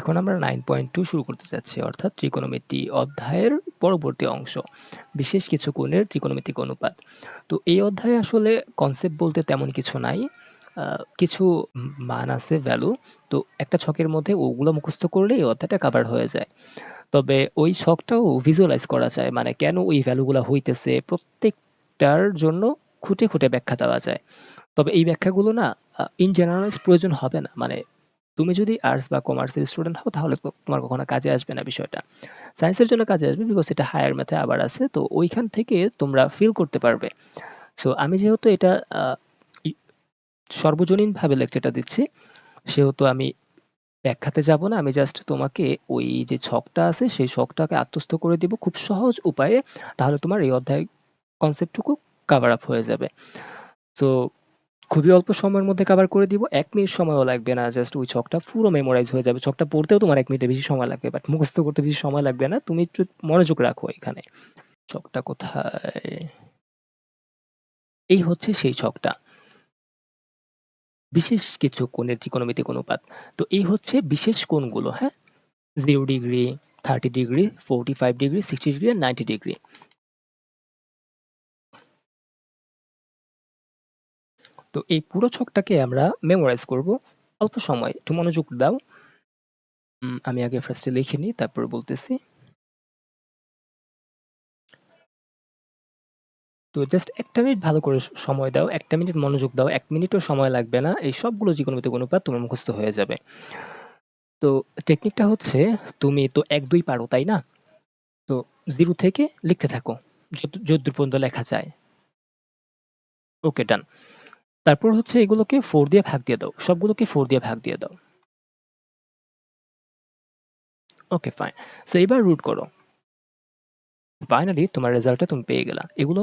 এখন আমরা 9.2 শুরু করতে যাচ্ছি, অর্থাৎ ত্রিকোণমিতি অধ্যায়ের পরবর্তী অংশ, বিশেষ কিছু কোণের ত্রিকোণমিতিক অনুপাত। তো এই অধ্যায়ে আসলে কনসেপ্ট বলতে তেমন কিছু নাই, কিছু মান আছে, ভ্যালু। তো একটা ছকের মধ্যে ওগুলো মুখস্থ করলে এই অধ্যায়টা কাভার হয়ে যায়। তবে ওই ছকটাও ভিজুয়ালাইজ করা যায়, মানে কেন ওই ভ্যালুগুলো হইতেছে প্রত্যেকটার জন্য খুঁটে খুঁটে ব্যাখ্যা দেওয়া যায়। তবে এই ব্যাখ্যাগুলো না ইন জেনারেলাইজ প্রয়োজন হবে না, মানে তুমি যদি আর্টস বা কমার্সের স্টুডেন্ট হও তাহলে তোমার কখনো কাজে আসবে না বিষয়টা। সায়েন্সের জন্য কাজে আসবে, বিকজ এটা হায়ার ম্যাথে আবার আছে, তো ওইখান থেকে তোমরা ফিল করতে পারবে। সো আমি যেহেতু এটা সর্বজনীনভাবে লেকচারটা দিচ্ছি, সেহেতু আমি ব্যাখ্যাতে যাব না। আমি জাস্ট তোমাকে ওই যে ছকটা আছে সেই ছকটাকে আত্মস্থ করে দিব খুব সহজ উপায়ে, তাহলে তোমার এই অধ্যায় কনসেপ্টটুকু কাভার আপ হয়ে যাবে। তো খুবই অল্প সময়ের মধ্যে কভার করে দিব। ১ মিনিট সময়ও লাগবে না। জাস্ট ওই ছকটা পুরো মেমোরাইজ হয়ে যাবে। ছকটা পড়তেও তোমার ১ মিনিটের বেশি সময় লাগবে। বাট মুখস্থ করতে বেশি সময় লাগবে না। তুমি একটু মনোযোগ রাখো এখানে। ছকটা কোথায়? এই হচ্ছে সেই ছকটা। বিশেষ কিছু কোণের ত্রিকোণমিতিক অনুপাত। তো এই হচ্ছে বিশেষ কোণগুলো, হ্যাঁ? 0 ডিগ্রি, 30 ডিগ্রি, 45 ডিগ্রি, 60 ডিগ্রি আর 90 ডিগ্রি। তো এই পুরো ছকটাকে আমরা মেমোরাইজ করব অল্প সময়। একটু মনোযোগ দাও। আমি আগে ফার্স্টে লিখে নিই, তারপর বলতেছি। তো জাস্ট ১টা মিনিট ভালো করে সময় দাও, ১টা মিনিট মনোযোগ দাও, ১ মিনিটও সময় লাগবে না। এই সবগুলো ত্রিকোণমিতিক অনুপাত তোমার মুখস্থ হয়ে যাবে। তো টেকনিকটা হচ্ছে, তুমি তো ১, ২ পারো, তাই না? তো 0 থেকে লিখতে থাকো যতদূর পর্যন্ত লেখা যায়। ওকে, ডান। তারপর হচ্ছে এগুলোকে 4 দিয়ে ভাগ দিয়ে দাও। সবগুলোকে 4 দিয়ে ভাগ দিয়ে দাও। ওকে, ফাইন। সো এবার রুট করো। ফাইনালি তোমার রেজাল্টটা তুমি পেয়ে গেলা। এগুলো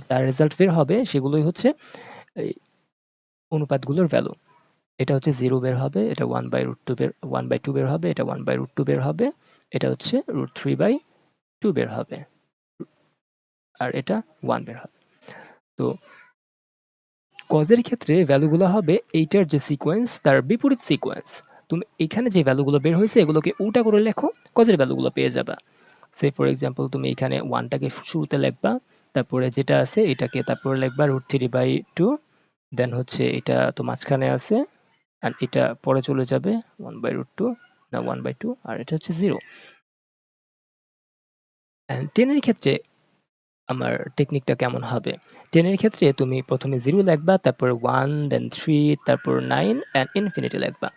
যা রেজাল্ট বের হবে সেগুলোই হচ্ছে এই অনুপাতগুলোর ভ্যালু। এটা হচ্ছে 0 বের হবে, এটা 1/√2 1/2 বের হবে, এটা 1/√2 বের হবে, এটা হচ্ছে √3/2 বের হবে, আর এটা 1 বের হবে। তো কজের ক্ষেত্রে ভ্যালুগুলো হবে এইটার যে সিকোয়েন্স তার বিপরীত সিকোয়েন্স। তুমি এখানে যে ভ্যালুগুলো বের হয়েছে এগুলোকে উল্টা করে লেখো, কজের ভ্যালুগুলো পেয়ে যাবা। সে ফর এক্সাম্পল তুমি এখানে 1টাকে শুরুতে লিখবা, তারপরে যেটা আছে এটাকে তারপরে লিখবা √3/2, দেন হচ্ছে এটা তো মাঝখানে আছে, আর এটা পরে চলে যাবে 1/√2 না 1/2, আর এটা হচ্ছে 0। অ্যান্ড 10 এর ক্ষেত্রে আমার টেকনিকটা কেমন হবে? 10 এর ক্ষেত্রে তুমি প্রথমে 0 লিখবা, তারপরে 1, দেন 3, তারপর 9 অ্যান্ড ইনফিনিটি লিখবা।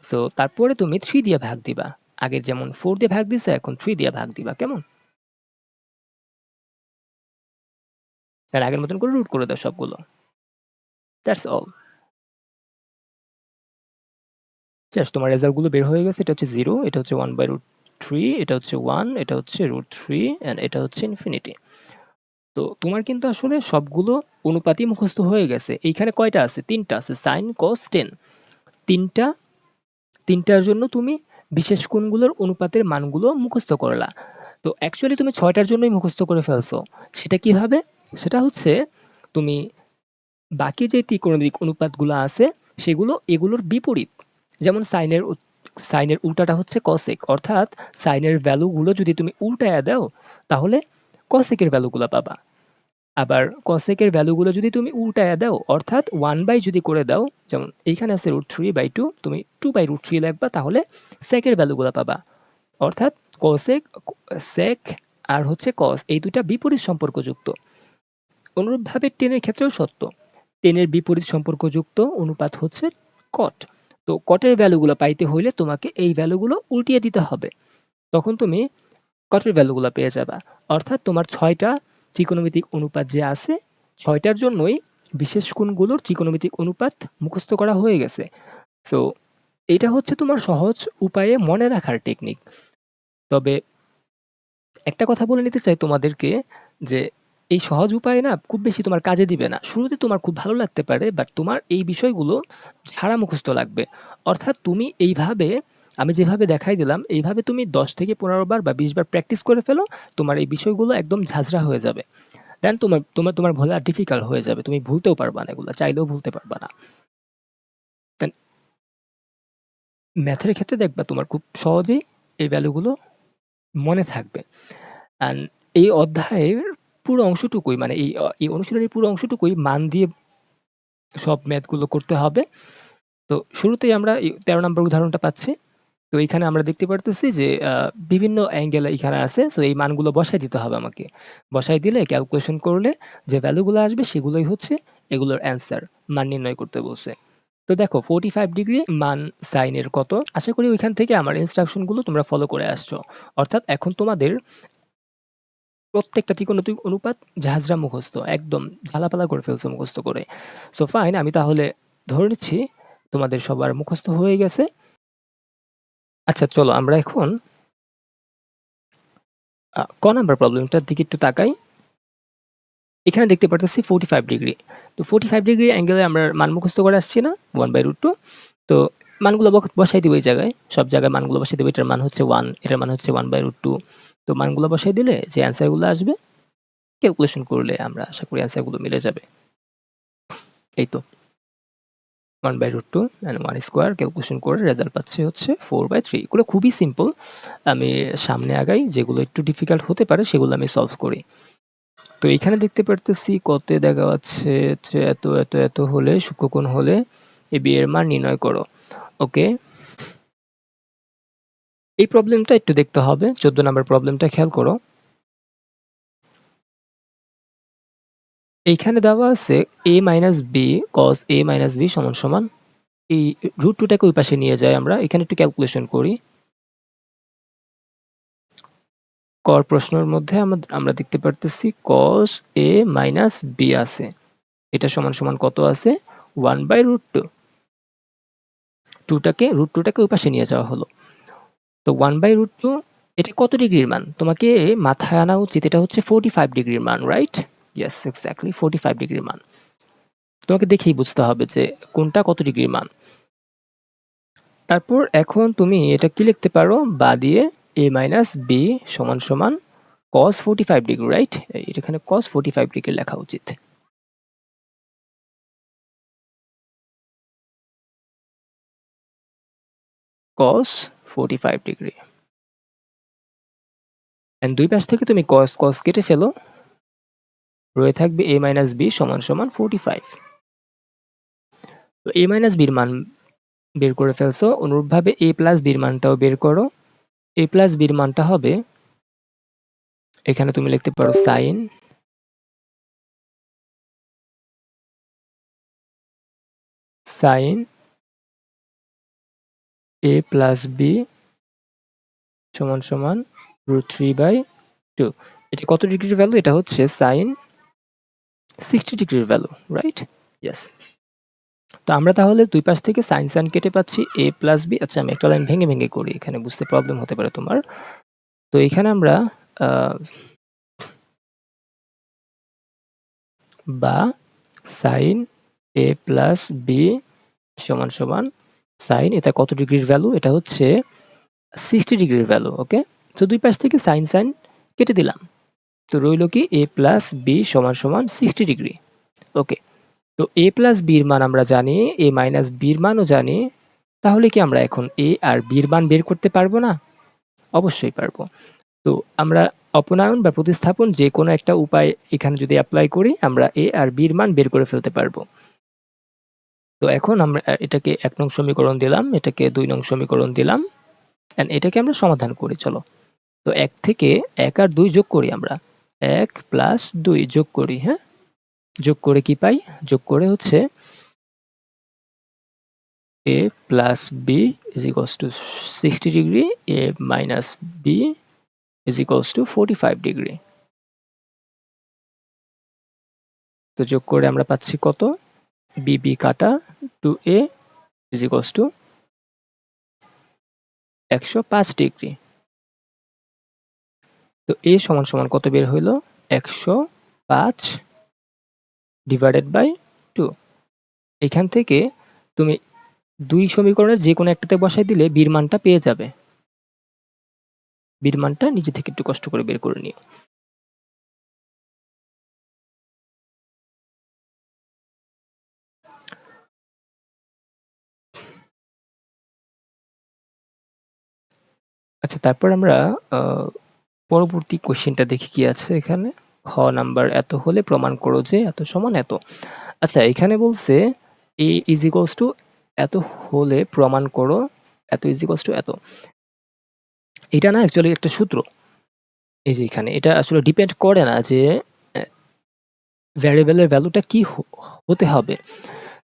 সো তারপরে তুমি 3 দিয়ে ভাগ দিবা। আগের যেমন 4 দিয়ে ভাগ দিছো, এখন 3 দিয়ে ভাগ দিবা। কেমন? তার আগের মতন করে রুট করে দাও সবগুলো। That's all. জাস্ট তোমার রেজাল্টগুলো বের হয়ে গেছে। এটা হচ্ছে 0, এটা হচ্ছে 1/√3, এটা হচ্ছে 1, এটা হচ্ছে √3 অ্যান্ড এটা হচ্ছে ইনফিনিটি। তো তোমার কিন্তু আসলে সবগুলো অনুপাতই মুখস্থ হয়ে গেছে। এইখানে কয়টা আছে? 3টা আছে, sin, cos, tan। 3টা 3টার জন্য তুমি বিশেষ কোণগুলোর অনুপাতের মানগুলো মুখস্থ করলা। তো অ্যাকচুয়ালি তুমি 6টার জন্যই মুখস্থ করে ফেলছো। সেটা কিভাবে? সেটা হচ্ছে তুমি বাকি যে ত্রিকোণমিতিক অনুপাতগুলো আছে সেগুলো এগুলোর বিপরীত। যেমন সাইনের উল্টাটা হচ্ছে কসেক, অর্থাৎ সাইনের ভ্যালুগুলো যদি তুমি উল্টায়া দাও তাহলে কসেকের ভ্যালুগুলো পাবা। আবার কসেকের ভ্যালুগুলো যদি তুমি উল্টায়া দাও, অর্থাৎ 1/, যদি করে দাও, যেমন এইখানে আছে √3/2, তুমি 2/√3 লিখবা, তাহলে সেকের ভ্যালুগুলো পাবা। অর্থাৎ কসেক, সেক আর হচ্ছে কস, এই দুইটা বিপরীত সম্পর্কযুক্ত। অনুরূপভাবে 10 এর ক্ষেত্রেও সত্য। 10 এর বিপরীত সম্পর্কযুক্ত অনুপাত হচ্ছে কট। তো কটের ভ্যালুগুলো পাইতে হইলে তোমাকে এই ভ্যালুগুলো উল্টিয়ে দিতে হবে। তখন তুমি কটের ভ্যালুগুলো পেয়ে যাবা। অর্থাৎ তোমার 6টা ত্রিকোণমিতিক অনুপাত যে আছে, 6টার জন্যই বিশেষ কোণগুলোর ত্রিকোণমিতিক অনুপাত মুখস্থ করা হয়ে গেছে। সো এইটা হচ্ছে তোমার সহজ উপায়ে মনে রাখার টেকনিক। তবে একটা কথা বলে নিতে চাই তোমাদেরকে, যে এই সহজ উপায় না খুব বেশি তোমার কাজে দিবে না। শুরুতে তোমার খুব ভালো লাগতে পারে, বাট তোমার এই বিষয়গুলো ঝাড়া মুখস্থ লাগবে। অর্থাৎ তুমি এইভাবে, আমি যেভাবে দেখাই দিলাম এইভাবে তুমি 10 থেকে 15 বার বা 20 বার প্র্যাকটিস করে ফেলো, তোমার এই বিষয়গুলো একদম ঝাঁঝরা হয়ে যাবে। দেন তোমার তোমার তোমার ভোলা ডিফিকাল্ট হয়ে যাবে, তুমি ভুলতেও পারবা না, এগুলো চাইলেও ভুলতে পারবা না। দেন ম্যাথের ক্ষেত্রে দেখবা তোমার খুব সহজেই এই ভ্যালুগুলো মনে থাকবে। অ্যান্ড এই অধ্যায়ের পুরো অংশটুকুই মানে এই অনুশীলনীর পুরো অংশটুকুই মান দিয়ে সব ম্যাথগুলো করতে হবে। তো শুরুতেই আমরা 13 নম্বর উদাহরণটা পাচ্ছি। তো এইখানে আমরা দেখতে পারতেছি যে বিভিন্ন অ্যাঙ্গেল এইখানে আছে। সো এই মানগুলো বসায় দিতে হবে আমাকে। বসায় দিলে ক্যালকুলেশন করলে যে ভ্যালুগুলো আসবে সেগুলোই হচ্ছে এগুলোর অ্যান্সার। মান নির্ণয় করতে বলছে। তো দেখো 45 ডিগ্রি মান সাইনের কত? আশা করি ওইখান থেকে আমার ইনস্ট্রাকশনগুলো তোমরা ফলো করে আসছো। অর্থাৎ এখন তোমাদের প্রত্যেকটা ত্রিকোণমিতিক অনুপাত ঝাঁঝরা মুখস্থ। একদম ঝালাপালা করে ফেলছো মুখস্থ করে। সো ফাইন, আমি তাহলে ধরে নিচ্ছি তোমাদের সবার মুখস্থ হয়ে গেছে। আচ্ছা চলো আমরা এখন ক নাম্বার প্রবলেমটার দিকে একটু তাকাই। এখানে দেখতে পারতেছি 45 ডিগ্রি। তো 45 ডিগ্রি অ্যাঙ্গেলে আমরা মান মুখস্থ করে আসছি না? 1/√2। তো মানগুলো বসাই দিব এই জায়গায়। সব জায়গায় মানগুলো বসাই দিব। এটার মান হচ্ছে 1, এটার মান হচ্ছে 1/√2। তো মানগুলো বসাই দিলে যে অ্যান্সারগুলো আসবে ক্যালকুলেশন করলে আমরা আশা করি অ্যান্সারগুলো মিলে যাবে। এই তো 1/√2 and 1 স্কোয়ার ক্যালকুলেশন করে রেজাল্ট পাচ্ছি হচ্ছে 4/3। এগুলো খুবই সিম্পল। আমি সামনে আগাই, যেগুলো একটু ডিফিকাল্ট হতে পারে সেগুলো আমি সলভ করি। তো এখানে দেখতে পারতেছি কতে দেখা যাচ্ছে যে এত এত এত হলে সূক্ষ্মকোণ হলে এ বি এর মান নির্ণয় করো। ওকে, এই প্রবলেমটা একটু দেখতে হবে। 14 নাম্বার প্রবলেমটা খেয়াল করো। এইখানে দেওয়া আছে a minus B cos a minus B সমান সমান, এই রুট টুটাকে ওই পাশে নিয়ে যাই আমরা। এখানে একটু ক্যালকুলেশন করি। কর প্রশ্নের মধ্যে আমরা দেখতে পারতেছি কস a মাইনাস বি আছে। এটা সমান সমান কত আছে? 1/√2। রুট টুটাকে ওই পাশে নিয়ে যাওয়া হলো। তো 1/√2 এটা কত ডিগ্রির মান? তোমাকে মাথায় আনা উচিত এটা হচ্ছে 45 ডিগ্রির মান, রাইট? ইয়েস, এক্স্যাক্টলি 45 ডিগ্রির মান। তোমাকে দেখেই বুঝতে হবে যে কোনটা কত ডিগ্রির মান। তারপর এখন তুমি এটা কি লিখতে পারো? বা দিয়ে a মাইনাস বি সমান সমান cos 45 ডিগ্রি, রাইট? এখানে cos 45 ডিগ্রি লেখা উচিত। cos 45 degree. এন্ড দুই পাশ থেকে তুমি cos cos কেটে ফেলো, রয়ে থাকবে a মাইনাস বি সমান সমান 45। তো a মাইনাস বির মান বের করে ফেলছো। অনুরূপভাবে a প্লাস বির মানটাও বের করো। a প্লাস বির মানটা হবে, এখানে তুমি লিখতে পারো সাইন a প্লাস বি সমান সমান √3/2। এটা কত ডিগ্রির ভ্যালু? এটা হচ্ছে সাইন 60 ডিগ্রির ভ্যালু, রাইট? ইয়েস। তো আমরা তাহলে দুই পাশ থেকে সাইন সাইন কেটে পাচ্ছি a প্লাস বি। আচ্ছা আমি একটা লাইন ভেঙে ভেঙে করি, এখানে বুঝতে প্রবলেম হতে পারে তোমার। তো এখানে আমরা বা সাইন a প্লাস বি সমান সমান সাইন, এটা কত ডিগ্রির ভ্যালু? এটা হচ্ছে 60 ডিগ্রির ভ্যালু। ওকে, তো দুই পাশ থেকে সাইন সাইন কেটে দিলাম। তো রইল কি a প্লাস বি সমান সমান 60 ডিগ্রি। ওকে, তো a প্লাস বির মান আমরা জানি, a মাইনাস বির মানও জানি। তাহলে কি আমরা এখন a আর বির মান বের করতে পারবো না? অবশ্যই পারবো। তো আমরা অপনয়ন বা প্রতিস্থাপন যে কোনো একটা উপায় এখানে যদি অ্যাপ্লাই করি, আমরা a আর বির মান বের করে ফেলতে পারবো। তো এখন আমরা এটাকে 1 নং সমীকরণ দিলাম, এটাকে 2 নং সমীকরণ দিলাম, এন্ড এটাকে আমরা সমাধান করি চলো। তো 1 থেকে 1 আর 2 যোগ করি আমরা। 1 প্লাস 2 যোগ করি, হ্যাঁ? যোগ করে কি পাই? যোগ করে হচ্ছে a plus b is equals to 60 degree, a minus b is equals to 45 degree. তো যোগ করে আমরা পাচ্ছি কত? b b কাটা 2a is equals to 105 degree. তো a সমান সমান কত বের হইল? 105 ডিভাইডেড বাই 2। এখান থেকে তুমি 2 সমীকরণের যে কোনো একটাতে বসাই দিলে বির মানটা পেয়ে যাবে। বির মানটা নিজে থেকে একটু কষ্ট করে বের করে নিও। আচ্ছা, তারপর আমরা পরবর্তী কোশ্চেনটা দেখি কি আছে এখানে। খ নাম্বার, এত হলে প্রমাণ করো যে এত সমান এত। আচ্ছা, এখানে বলছে a ইজ ইকুয়ালস টু এত হলে প্রমাণ করো এত ইজ ইকুয়ালস টু এত। এটা না অ্যাকচুয়ালি একটা সূত্র। এই যে এখানে এটা আসলে ডিপেন্ড করে না যে ভ্যারিয়েবলের ভ্যালুটা কি হতে হবে।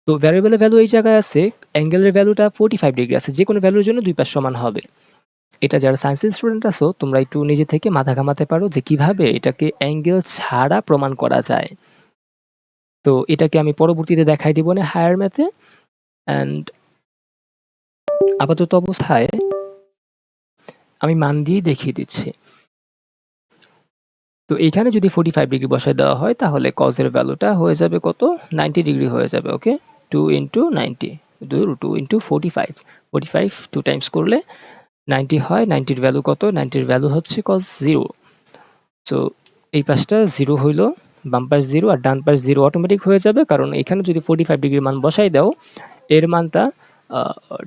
তো ভ্যারিয়েবলের ভ্যালু এই জায়গায় আছে, অ্যাঙ্গেলের ভ্যালুটা 45 ডিগ্রি আছে। যে কোনো ভ্যালুর জন্য দুই পাশ সমান হবে। এটা যারা সায়েন্সের স্টুডেন্ট আছো তোমরা একটু নিজে থেকে মাথা ঘামাতে পারো যে কিভাবে এটাকে অ্যাঙ্গেল ছাড়া প্রমাণ করা যায়। তো এটাকে আমি পরবর্তীতে দেখাই দিব না হায়ার ম্যাথে। অ্যান্ড আপাতত অবস্থায় আমি মান দিয়েই দেখিয়ে দিচ্ছি। তো এখানে যদি 45 ডিগ্রি বসায় দেওয়া হয় তাহলে কজের ভ্যালুটা হয়ে যাবে কত? 90 ডিগ্রি হয়ে যাবে। ওকে, 2 ইন্টু 90, 2 ইন্টু 45, 45 2 টাইমস করলে 90 হয়। 90 এর ভ্যালু কত? 90 এর ভ্যালু হচ্ছে কজ 0। সো এই পাশটা 0 হইল, বাম পাশ 0 আর ডান পাশ 0 অটোমেটিক হয়ে যাবে, কারণ এখানে যদি 45 ডিগ্রির মান বসাই দাও, এর মানটা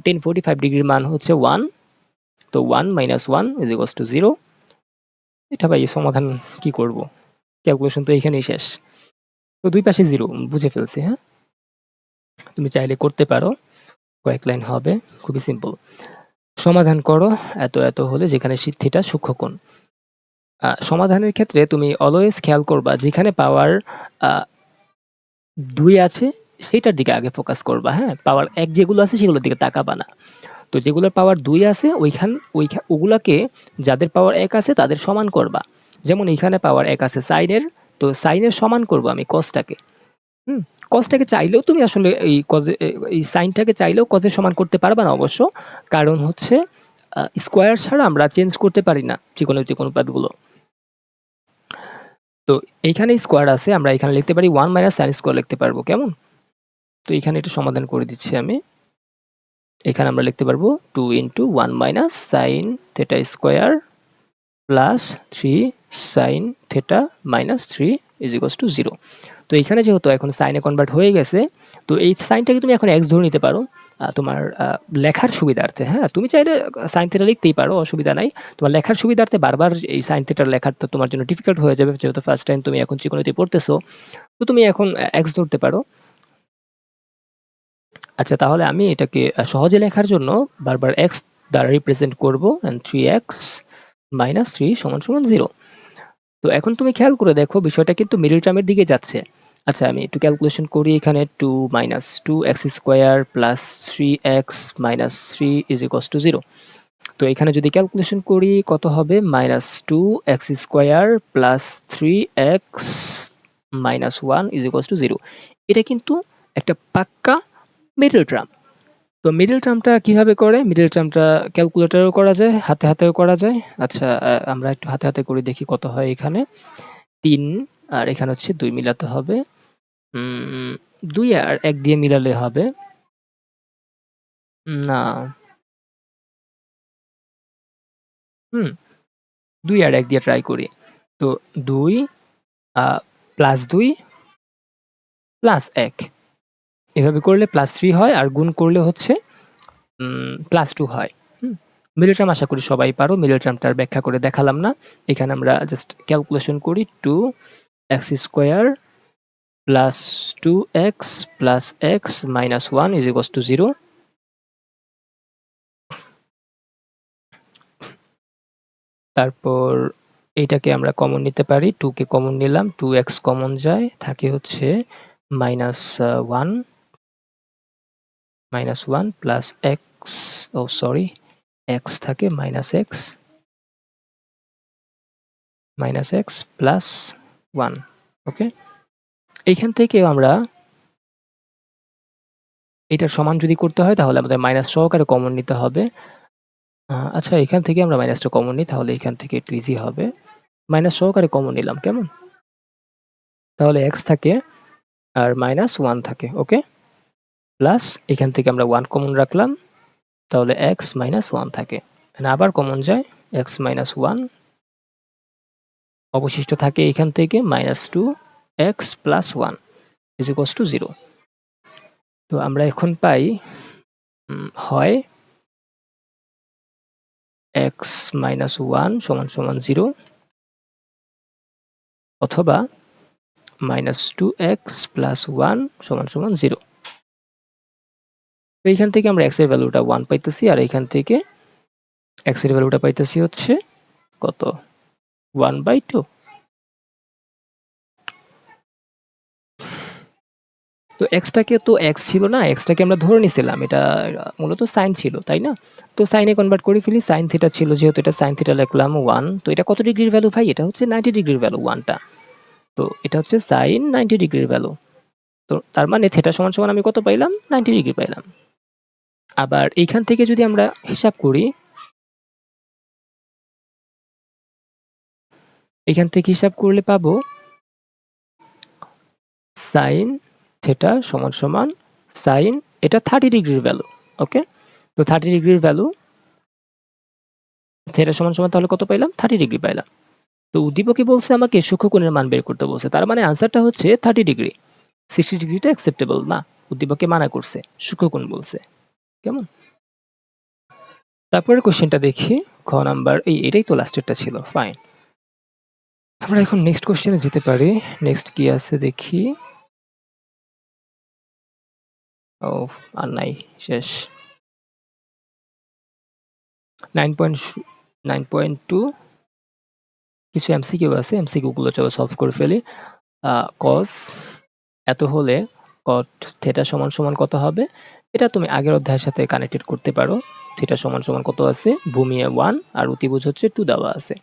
1045 ডিগ্রির মান হচ্ছে 1। তো 1 মাইনাস 1 ইজ ইকুয়ালস টু 0। এটা ভাই সমাধান কি করব? ক্যালকুলেশন তো এখানেই শেষ। তো দুই পাশে 0 বুঝে ফেলছি, হ্যাঁ? তুমি চাইলে করতে পারো, কয়েক লাইন হবে, খুবই সিম্পল। সমাধান করো এত এত হলে যেখানে থিটা সূক্ষ্মকোণ। সমাধানের ক্ষেত্রে তুমি অলওয়েজ খেয়াল করবা যেখানে পাওয়ার 2 আছে সেটার দিকে আগে ফোকাস করবা, হ্যাঁ? পাওয়ার 1 যেগুলো আছে সেগুলোর দিকে তাকাবা না। তো যেগুলোর পাওয়ার 2 আছে ওগুলাকে, যাদের পাওয়ার 1 আছে তাদের সমান করবা। যেমন এখানে পাওয়ার 1 আছে সাইনের, তো সাইনের সমান করব আমি কসটাকে। কসটাকে চাইলেও তুমি আসলে এই সাইনটাকে চাইলেও কজের সমান করতে পারবা না অবশ্য। কারণ হচ্ছে স্কোয়ার ছাড়া আমরা চেঞ্জ করতে পারি না ত্রিকোণমিতিক অনুপাতগুলো। তো এইখানে স্কোয়ার আছে, আমরা এখানে লিখতে পারি 1 মাইনাস সাইন স্কোয়ার লিখতে পারবো, কেমন? তো এখানে এটা সমাধান করে দিচ্ছি আমি। এখানে আমরা লিখতে পারবো 2 into 1 minus sine theta square plus 3 sine theta minus 3 is equals to 0। তো এখানে যেহেতু এখন সাইনে কনভার্ট হয়ে গেছে, তো এই সাইনটাকে তুমি এখন এক্স ধরে নিতে পারো তোমার লেখার সুবিধার্থে, হ্যাঁ? তুমি চাইলে সাইন থিটা লিখতেই পারো, অসুবিধা নাই। তোমার লেখার সুবিধার্থে বারবার এই সাইন থিটার লেখাটা তোমার জন্য ডিফিকাল্ট হয়ে যাবে, যেহেতু ফার্স্ট টাইম তুমি এখন ত্রিকোণমিতি পড়তেছো। তো তুমি এখন এক্স ধরতে পারো। আচ্ছা, তাহলে আমি এটাকে সহজে লেখার জন্য বারবার এক্স দ্বারা রিপ্রেজেন্ট করব, অ্যান্ড 3x মাইনাস 3 সমান সমান 0। তো এখন তুমি খেয়াল করে দেখো বিষয়টা কিন্তু মিডল টার্মের দিকে যাচ্ছে। আচ্ছা, আমি একটু ক্যালকুলেশন করি। এখানে 2 minus 2x square plus 3x minus 3 is equals to 0। তো এখানে যদি ক্যালকুলেশন করি কত হবে? Minus 2x square plus 3x minus 1 is equals to 0। এটা কিন্তু একটা পাক্কা মিডল টার্ম। তো মিডল টার্মটা কিভাবে করে? মিডল টার্মটা ক্যালকুলেটরেও করা যায়, হাতে হাতেও করা যায়। আচ্ছা, আমরা একটু হাতে হাতে করে দেখি কত হয়। এখানে 3 আর এখানে হচ্ছে 2 মিলাতে হবে। 2 আর 1 দিয়ে মিলালে হবে না। 2 আর 1 দিয়ে ট্রাই করি। তো 2 প্লাস 2 প্লাস 1 এভাবে করলে প্লাস 3 হয়, আর গুণ করলে হচ্ছে প্লাস 2 হয়। মিডল টার্ম আশা করি সবাই পারো। মিডল টার্মটার ব্যাখ্যা করে দেখালাম না। এখানে আমরা জাস্ট ক্যালকুলেশন করি 2x square plus 2x plus x minus 1 is equals to 0। তারপর এইটাকে আমরা কমন নিতে পারি। 2 কে কমন নিলাম, 2x কমন যায়, থাকে হচ্ছে মাইনাস 1 প্লাস x, ও সরি, x থাকে মাইনাস x প্লাস 1। ওকে, এইখান থেকে আমরা এটার সমান যদি করতে হয় তাহলে আমাদের মাইনাস সহকারে কমন নিতে হবে। আচ্ছা, এখান থেকে আমরা মাইনাসটা কমন নিই, তাহলে এখান থেকে একটু ইজি হবে। মাইনাস সহকারে কমন নিলাম, কেমন? তাহলে x থাকে আর মাইনাস 1 থাকে। ওকে, প্লাস এখান থেকে আমরা 1 কমন রাখলাম, তাহলে x মাইনাস 1 থাকে। আবার কমন যায়, x মাইনাস 1, অবশিষ্ট থাকে এখান থেকে minus 2x plus 1 is equals to 0। তো আমরা এখন পাই হয় এক্স মাইনাস 1 সমান সমান 0 অথবা মাইনাস 2x প্লাস 1 সমান সমান 0। তো এইখান থেকে আমরা x এর ভ্যালুটা 1 পাইতেছি, আর এইখান থেকে x এর ভ্যালুটা পাইতেছি হচ্ছে কত, 1/2। তো এক্সটাকে তো এক্স ছিল না, এক্সটাকে আমরা ধরে নিছিলাম, এটা মূলত সাইন ছিল, তাই না? তো সাইনে কনভার্ট করে ফেলি, সাইন থিটা ছিল যেহেতু, এটা সাইন থিটা লিখলাম 1। তো এটা কত ডিগ্রির ভ্যালু ভাই? এটা হচ্ছে 90 ডিগ্রির ভ্যালু 1টা। তো এটা হচ্ছে সাইন 90 ডিগ্রির ভ্যালু। তো তার মানে থিটা সমান সমান আমি কত পাইলাম? 90 ডিগ্রি পাইলাম। আবার এইখান থেকে যদি আমরা হিসাব করি, এখান থেকে হিসাব করলে পাবো সাইন থিটা সমান সমান সাইন, এটা 30 ডিগ্রির ভ্যালু। ওকে, তো 30 ডিগ্রির ভ্যালু থিটা সমান সমান তাহলে কত পাইলাম? 30 ডিগ্রি পাইলাম। তো উদ্দীপকে বলছে আমাকে সূক্ষ্মকোণের মান বের করতে বলছে, তার মানে আনসারটা হচ্ছে 30 ডিগ্রি। 60 ডিগ্রিটা অ্যাকসেপ্টেবল না, উদ্দীপকে মানা করছে, সূক্ষ্মকোণ বলছে। কেমন? তারপরে কোশ্চেনটা দেখি, খ নাম্বার। এটাই তো লাস্টেরটা ছিল, ফাইন। আমরা এখন নেক্সট কোশ্চেনে যেতে পারি। নেক্সট কি আছে দেখি। ও আর নাই, শেষ। 9.2 কিছু এমসিকিউ আছে, এমসিকিউ গুলো চলো সলভ করে ফেলি। কস এত হলে কট থিটা সমান সমান কত হবে? এটা তুমি আগের অধ্যায়ের সাথে কানেক্টেড করতে পারো। থিটা সমান সমান কত আছে? ভূমি 1 আর অতিভুজ হচ্ছে 2 দেওয়া আছে।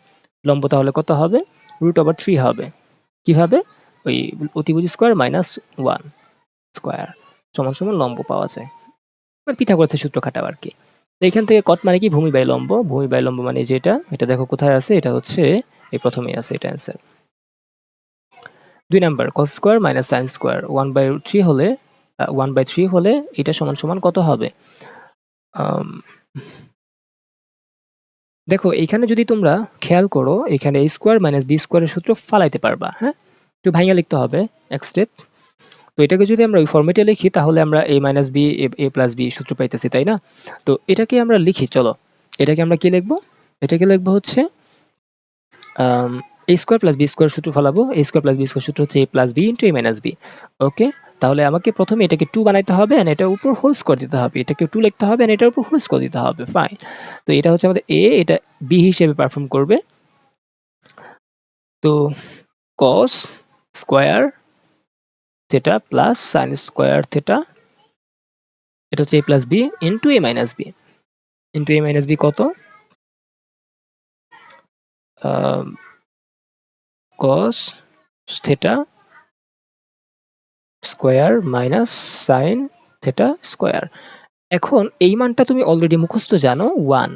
লম্ব তাহলে কত হবে? √3 হবে। কিভাবে? ওই অতিভুজ স্কোয়ার মাইনাস 1 স্কোয়ার সমান সমান লম্ব পাওয়া যায়। পিথাগোরাসের সূত্র খাটাও আর কি। তো এখান থেকে কট মানে কি? ভূমি বাই লম্ব। ভূমি বাই লম্ব মানে যেটা, এটা দেখো কোথায় আছে, এটা হচ্ছে এই প্রথমেই আছে, এটা answer. 2 number, cos square minus sin square 1/3 হলে 1/3 হলে এটা সমান সমান কত হবে? দেখো এইখানে যদি তোমরা খেয়াল করো, এখানে a স্কয়ার মাইনাস b স্কয়ারের সূত্র ফালাইতে পারবা, হ্যাঁ? একটু ভাঙিয়ে লিখতে হবে এক স্টেপ। তো এটাকে যদি আমরা ওই ফরম্যাটে লিখি তাহলে আমরা a minus b a plus b সূত্র পাইতেছি, তাই না? তো এটাকে আমরা লিখি, চলো এটাকে আমরা কি লিখবো? এটাকে লিখবো হচ্ছে a square plus b square সূত্র ফলাবো। a square plus b square সূত্র হচ্ছে a plus b into a minus b। ওকে, তাহলে আমাকে প্রথমে এটাকে 2 বানাইতে হবে আর এটার উপর হোল স্কয়ার দিতে হবে। এটাকে 2 লিখতে হবে আর এটার উপর হোল স্কয়ার দিতে হবে, ফাইন। তো এটা হচ্ছে আমাদের a, এটা b হিসেবে পারফর্ম করবে। তো cos square theta plus sin square theta, এটা হচ্ছে a plus b into a minus b। Into a minus b কত? cos theta square minus sin theta square. এখন এই মানটা তুমি অলরেডি মুখস্থ জানো, 1,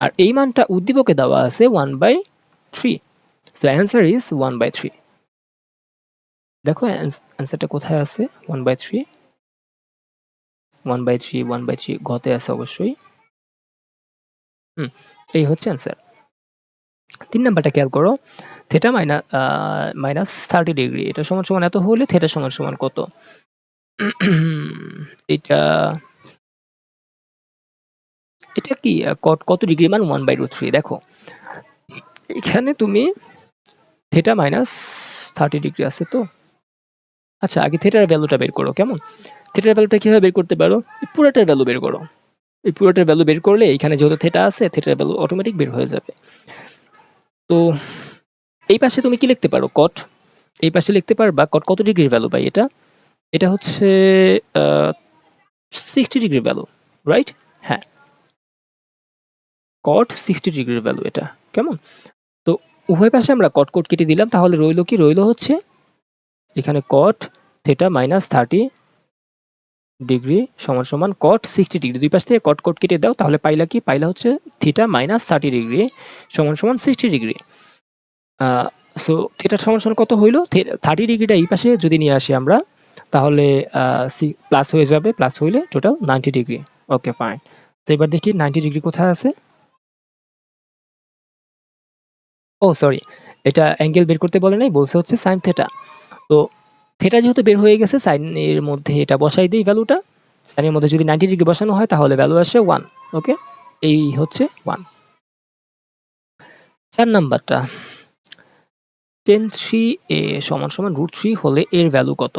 আর এই মানটা উদ্দীপকে দেওয়া আছে 1/3। So answer is 1/3। দেখো অ্যান্সারটা কোথায় আছে? 1/3 1/3 1/3 ঘতে আছে অবশ্যই। এই হচ্ছে অ্যান্সার। 3 নাম্বারটা খেয়াল করো, থিটা মাইনাস 30 ডিগ্রি, এটা সমান সমান এত হলে থিটা সমান সমান কত? এটা এটা কি কত ডিগ্রি মান? 1/3। দেখো এখানে তুমি থিটা মাইনাস 30 ডিগ্রি আছে তো। আচ্ছা, আগে থিটার ভ্যালুটা বের করো, কেমন? থিটার ভ্যালুটা কিভাবে বের করতে পারো? এই পুরোটার ভ্যালু বের করো। এই পুরোটার ভ্যালু বের করলে এখানে যেহেতু থিটা আছে, থিটার ভ্যালু অটোমেটিক বের হয়ে যাবে। তো এই পাশে তুমি কি লিখতে পারো? কট। এই পাশে লিখতে পারবা কট কত ডিগ্রির ভ্যালু ভাই? এটা হচ্ছে 60 ডিগ্রির ভ্যালু, রাইট? হ্যাঁ, কট 60 ডিগ্রির ভ্যালু এটা, কেমন? তো উভয় পাশে আমরা কট কট কেটে দিলাম, তাহলে রইল কি? রইল হচ্ছে এখানে কট থিটা মাইনাস 30 ডিগ্রি সমান সমান কট 60 ডিগ্রি। দুই পাশ থেকে কট কট কেটে দাও, তাহলে পাইলা কি? পাইলা হচ্ছে থিটা মাইনাস 30 ডিগ্রি সমান সমান 60 ডিগ্রি। সো থিটা সমান সমান কত হইল? 30 ডিগ্রিটা এই পাশে যদি নিয়ে আসি আমরা, তাহলে প্লাস হয়ে যাবে, প্লাস হইলে টোটাল 90 ডিগ্রি। ওকে, ফাইন। তো এবার দেখি 90 ডিগ্রি কোথায় আছে। ও সরি, এটা অ্যাঙ্গেল বের করতে বলে নাই, বলছে হচ্ছে সাইন থিটা। তো থিটা যেহেতু বের হয়ে গেছে, সাইনের মধ্যে এটা বসাই দিই ভ্যালুটা। সাইনের মধ্যে যদি 90 ডিগ্রি বসানো হয় তাহলে ভ্যালু আসে 1। ওকে, এই হচ্ছে 1। 4 নাম্বারটা tan3a সমান সমান √3 হলে এর ভ্যালু কত?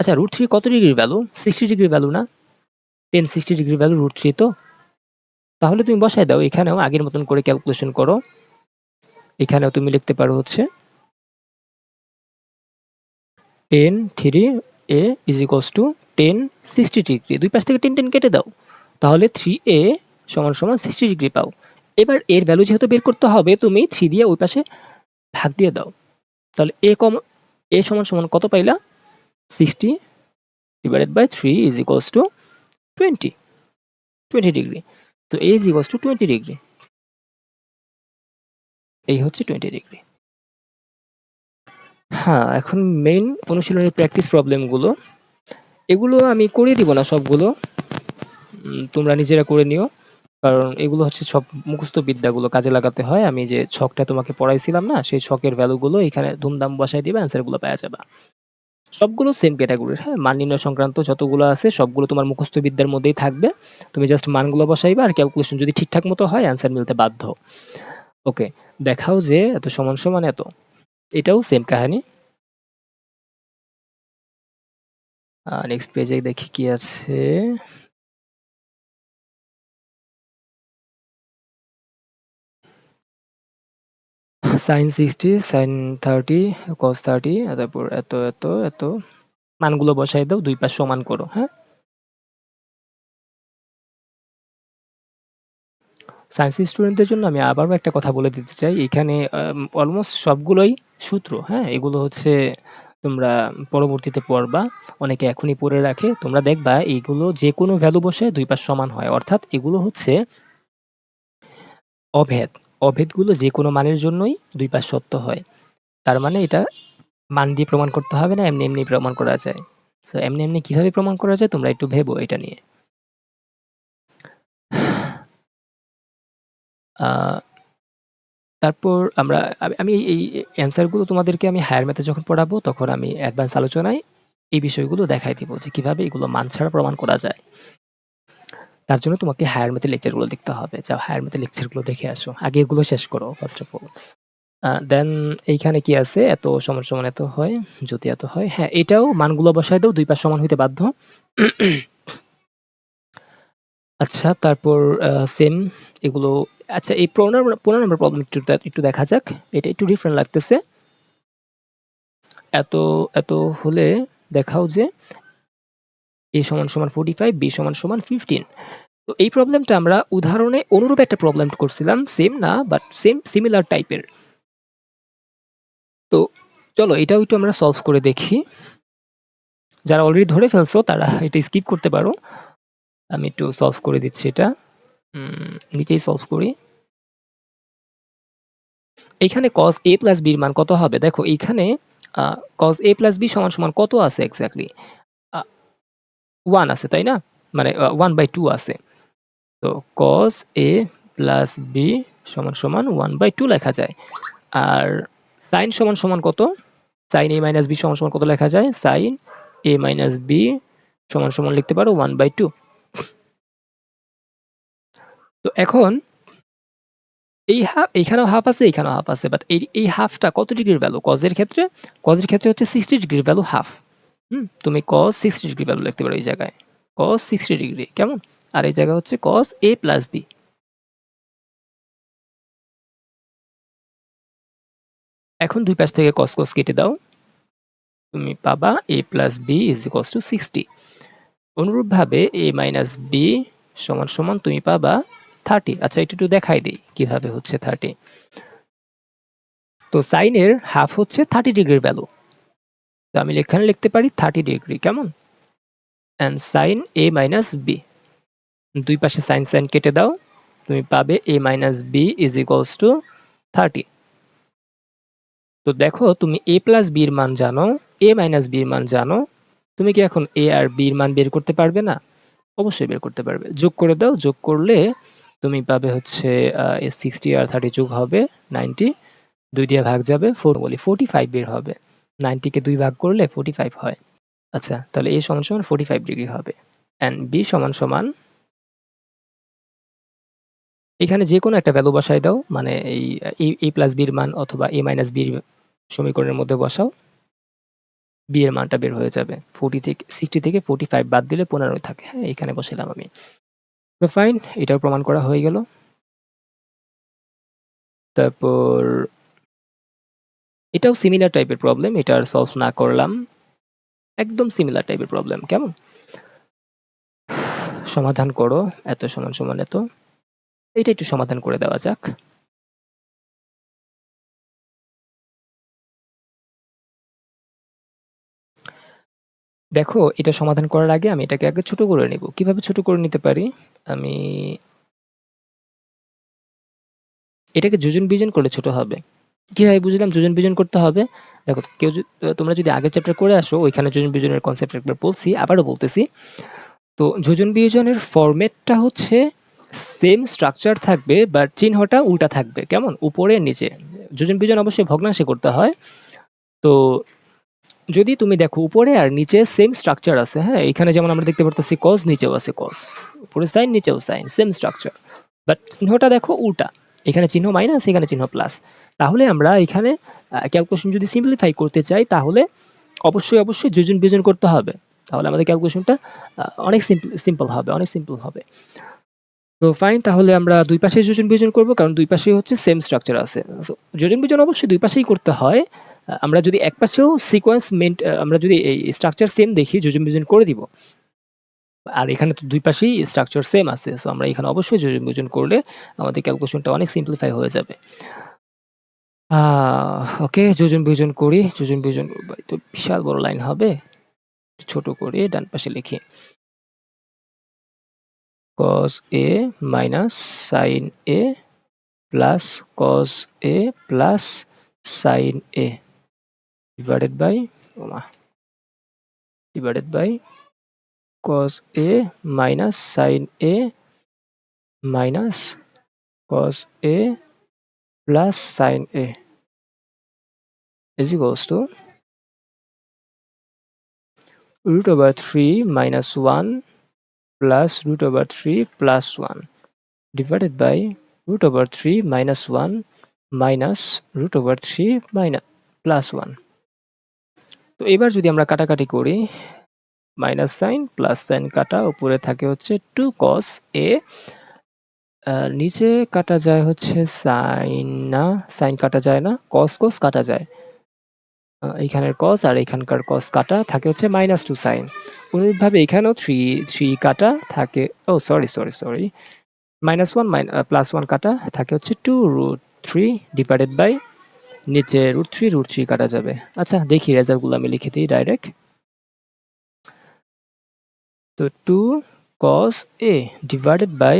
আচ্ছা √3 কত ডিগ্রির ভ্যালু? 60 ডিগ্রির ভ্যালু না? tan 60 ডিগ্রির ভ্যালু √3 তো? তাহলে তুমি বসায় দাও, এখানেও আগের মতন করে ক্যালকুলেশন করো। এখানেও তুমি লিখতে পারো হচ্ছে tan3a = tan 60 ডিগ্রি। দুই পাশ থেকে tan কেটে দাও, তাহলে 3a সমান সমান 60 ডিগ্রি পাও। এবার এর ভ্যালু যেহেতু বের করতে হবে, তুমি 3 দিয়ে ওই পাশে ভাগ দিয়ে দাও। তাহলে a সমান সমান কত পাইলা? 60 divided by 3 = 20 ডিগ্রি। তো a = 20 ডিগ্রি। এই হচ্ছে 20 ডিগ্রি। হ্যাঁ, এখন মেইন অনুশীলনের প্র্যাকটিস প্রবলেমগুলো, এগুলো আমি করিয়ে দিব না সবগুলো, তোমরা নিজেরা করে নিও। কারণ এগুলো হচ্ছে সব মুখস্থ বিদ্যাগুলো কাজে লাগাতে হয়। আমি যে ছকটা তোমাকে পড়াইছিলাম না, সেই ছকের ভ্যালুগুলো এখানে ধুমধাম বসায় দিবা, অ্যান্সারগুলো পাওয়া যাবা। সবগুলো সেম ক্যাটাগরির, হ্যাঁ? মান নির্ণয় সংক্রান্ত যতগুলো আছে সবগুলো তোমার মুখস্থ বিদ্যার মধ্যেই থাকবে। তুমি জাস্ট মানগুলো বসাইবা আর ক্যালকুলেশন যদি ঠিকঠাক মতো হয় অ্যান্সার মিলতে বাধ্য। ওকে, দেখাও যে এত সমান সমান এত। এটাও সেম কাহিনী। নেক্সট পেজে দেখি কি আছে। sin 60, sin 30, cos 30, তারপর এত এত এত মানগুলো বসাই দাও, দুই পাশ সমান করো, হ্যাঁ? সায়েন্স স্টুডেন্টদের জন্য আমি আবারও একটা কথা বলে দিতে চাই। এখানে অলমোস্ট সবগুলোই সূত্র, হ্যাঁ? এগুলো হচ্ছে তোমরা পরবর্তীতে পড়বা। অনেকে এখনই পড়ে রাখে। তোমরা দেখবা এইগুলো যেকোনো ভ্যালু বসে দুই পাশ সমান হয়। অর্থাৎ এগুলো হচ্ছে অভেদ। অভেদগুলো যেকোনো মানের জন্যই দুই পাশ সত্য হয়। তার মানে এটা মান দিয়ে প্রমাণ করতে হবে না, এমনি এমনি প্রমাণ করা যায়। সো এমনি এমনি কিভাবে প্রমাণ করা যায় তোমরা একটু ভেবো এটা নিয়ে। আ তারপর আমি এই অ্যান্সারগুলো তোমাদেরকে আমি হায়ার ম্যাথে যখন পড়াবো তখন আমি অ্যাডভান্স আলোচনায় এই বিষয়গুলো দেখাই দিব যে কিভাবে এগুলো মান ছাড়া প্রমাণ করা যায়। তার জন্য তোমাকে হায়ার ম্যাথের লেকচারগুলো দেখতে হবে। যাও হায়ার ম্যাথের লেকচারগুলো দেখে আসো। আগে এগুলো শেষ করো ফার্স্ট অফ অল। দেন এইখানে কি আছে? এত সমান সমান এত হয়, যদি এত হয়, হ্যাঁ, এটাও মানগুলো বসায় দাও, দুই পাশ সমান হইতে বাধ্য। আচ্ছা, তারপর সেম এগুলো। আচ্ছা, এই 15 নম্বর প্রবলেম একটু দেখা যাক। এটা একটু ডিফারেন্ট লাগতেছে। এত এত হলে দেখাও যে a সমান সমান 45, b সমান সমান 15। তো এই প্রবলেমটা আমরা উদাহরণে অনুরূপ একটা প্রবলেম করছিলাম, সেম না বাট সিমিলার টাইপের। তো চলো এটাও একটু আমরা সলভ করে দেখি। যারা অলরেডি ধরে ফেলছো তারা এটা স্কিপ করতে পারো। আমি একটু সলভ করে দিচ্ছি এটা। নিচেই সলভ করি। এইখানে cos a প্লাস b এর মান কত হবে? দেখো এইখানে cos a প্লাস b সমান সমান কত আছে এক্স্যাক্টলি? 1 আছে, তাই না? মানে 1/2 আছে। তো cos a প্লাস b সমান সমান 1/2 লেখা যায়। আর sin সমান সমান কত? sin a মাইনাস b সমান সমান কত লেখা যায়? sin a মাইনাস b সমান সমান লিখতে পারো 1/2। তো এখন এইখানেও হাফ আছে, এইখানেও হাফ আছে, বাট এই হাফটা কত ডিগ্রির ভ্যালু? cos এর ক্ষেত্রে হচ্ছে 60 ডিগ্রির ভ্যালু হাফ। তুমি cos 60 ডিগ্রি ভ্যালু লিখতে পারো এই জায়গায়। cos 60 ডিগ্রি কেমন? আর এই জায়গায় হচ্ছে cos a প্লাস b। এখন দুই পাশ থেকে cos cos কেটে দাও, তুমি পাবা a প্লাস b = 60। অনুরূপভাবে a মাইনাস b সমান সমান তুমি পাবা 30। আচ্ছা, এটা একটু দেখাই দিই কিভাবে হচ্ছে 30। তো সাইনের হাফ হচ্ছে 30 ডিগ্রির ভ্যালু। তো আমি এখানে লিখতে পারি 30 ডিগ্রি, কেমন? And sine a minus b, দুই পাশে সাইন সাইন কেটে দাও, তুমি পাবে a মাইনাস b = 30। তো দেখো তুমি a প্লাস b এর মান জানো, a মাইনাস b এর মান জানো, তুমি কি এখন a আর b এর মান বের করতে পারবে না? অবশ্যই বের করতে পারবে। যোগ করে দাও, যোগ করলে তুমি পাবে হচ্ছে 60 আর 30 যোগ হবে 90, 2 দিয়ে ভাগ যাবে 45 বের হবে। 90 কে 2 ভাগ করলে 45 হয়। আচ্ছা, তাহলে a সমান সমান 45 ডিগ্রি হবে। অ্যান্ড b সমান সমান এখানে যে কোনো একটা ভ্যালু বসায় দাও, মানে এই a প্লাস b এর মান অথবা a মাইনাস b এর সমীকরণের মধ্যে বসাও, b এর মানটা বের হয়ে যাবে। 60 থেকে 45 বাদ দিলে 15 থাকে। হ্যাঁ, এখানে বসাইলাম আমি। তো ফাইন, এটাও প্রমাণ করা হয়ে গেল। তারপর এটাও সিমিলার টাইপের প্রবলেম, এটা আর সলভ না করলাম, একদম সিমিলার টাইপের প্রবলেম। কেমন? সমাধান করো, এত সমান সমান এত, এটা একটু সমাধান করে দেওয়া যাক। দেখো, এটা সমাধান করার আগে আমি এটাকে আগে ছোট করে নিব। কিভাবে ছোট করে নিতে পারি? আমি এটাকে যোজন বিয়োজন করলে ছোট হবে। কিভাবে বুঝলাম যোজন বিয়োজন করতে হবে? দেখো, তোমরা যদি আগের চ্যাপ্টার করে আসো, ওইখানে যোজন বিয়োজনের কনসেপ্ট একবার বলছি, আবারও বলতেছি। তো যোজন বিয়োজনের ফরম্যাটটা হচ্ছে সেম স্ট্রাকচার থাকবে, বাট চিহ্নটা উল্টা থাকবে। কেমন? উপরে নিচে। যোজন বিয়োজন অবশ্যই ভগ্নাংশে করতে হয়। তো যদি তুমি দেখো উপরে আর নিচে সেম স্ট্রাকচার আছে, হ্যাঁ, এখানে যেমন আমরা দেখতে পারতেছি কস, নিচেও আছে কস, উপরে সাইন, নিচেও সাইন, সেম স্ট্রাকচার, বাট চিহ্নটা দেখো উল্টা। এখানে চিহ্ন মাইনাস, এখানে চিহ্ন প্লাস। তাহলে আমরা এখানে ক্যালকুলেশন যদি সিম্পলিফাই করতে চাই, তাহলে অবশ্যই যোজন বিয়োজন করতে হবে। তাহলে আমাদের ক্যালকুলেশনটা অনেক সিম্পল হবে, অনেক সিম্পল হবে। তো ফাইন, তাহলে আমরা দুই পাশে যোজন বিয়োজন করব, কারণ দুই পাশেই হচ্ছে সেম স্ট্রাকচার আছে। সো যোজন বিয়োজন অবশ্যই দুই পাশেই করতে হয়। আমরা যদি এক পাশেও আমরা যদি এই স্ট্রাকচার সেম দেখি, যোজন বিয়োজন করে দিব। আর এখানে তো দুই পাশেই স্ট্রাকচার সেম আছে, সো আমরা এখানে অবশ্যই যোজন বিয়োজন করলে আমাদের ক্যালকুলেশনটা অনেক সিম্পলিফাই হয়ে যাবে। ওকে, যোজন বিয়োজন করি। যোজন বিয়োজন তো বিশাল বড় লাইন হবে, ছোট করে ডান পাশে লিখি। cos a minus sin a plus cos a plus sin a divided by cos a minus sin a minus cos a plus sin a is equals to root over 3 minus 1 plus root over 3 plus 1 divided by root over 3 minus 1 minus root over 3 minus plus 1। তো এবার যদি আমরা কাটাকাটি করি, minus sine plus sign কাটা, উপরে থাকে হচ্ছে 2 cos a, নিচে কাটা যায় হচ্ছে সাইন, না সাইন কাটা যায় না, cos কাটা যায়। এইখানের cos আর এখানকার cos কাটা থাকে হচ্ছে -2 সাইন। অনুরূপভাবে এখানেও 3 কাটা থাকে, সরি -1 +1 কাটা থাকে হচ্ছে 2√3 ডিভাইডেড বাই নিচে √3 কাটা যাবে। আচ্ছা, দেখি রেজাল্টগুলো আমি লিখে দিই ডাইরেক্ট। তো 2 cos a divided by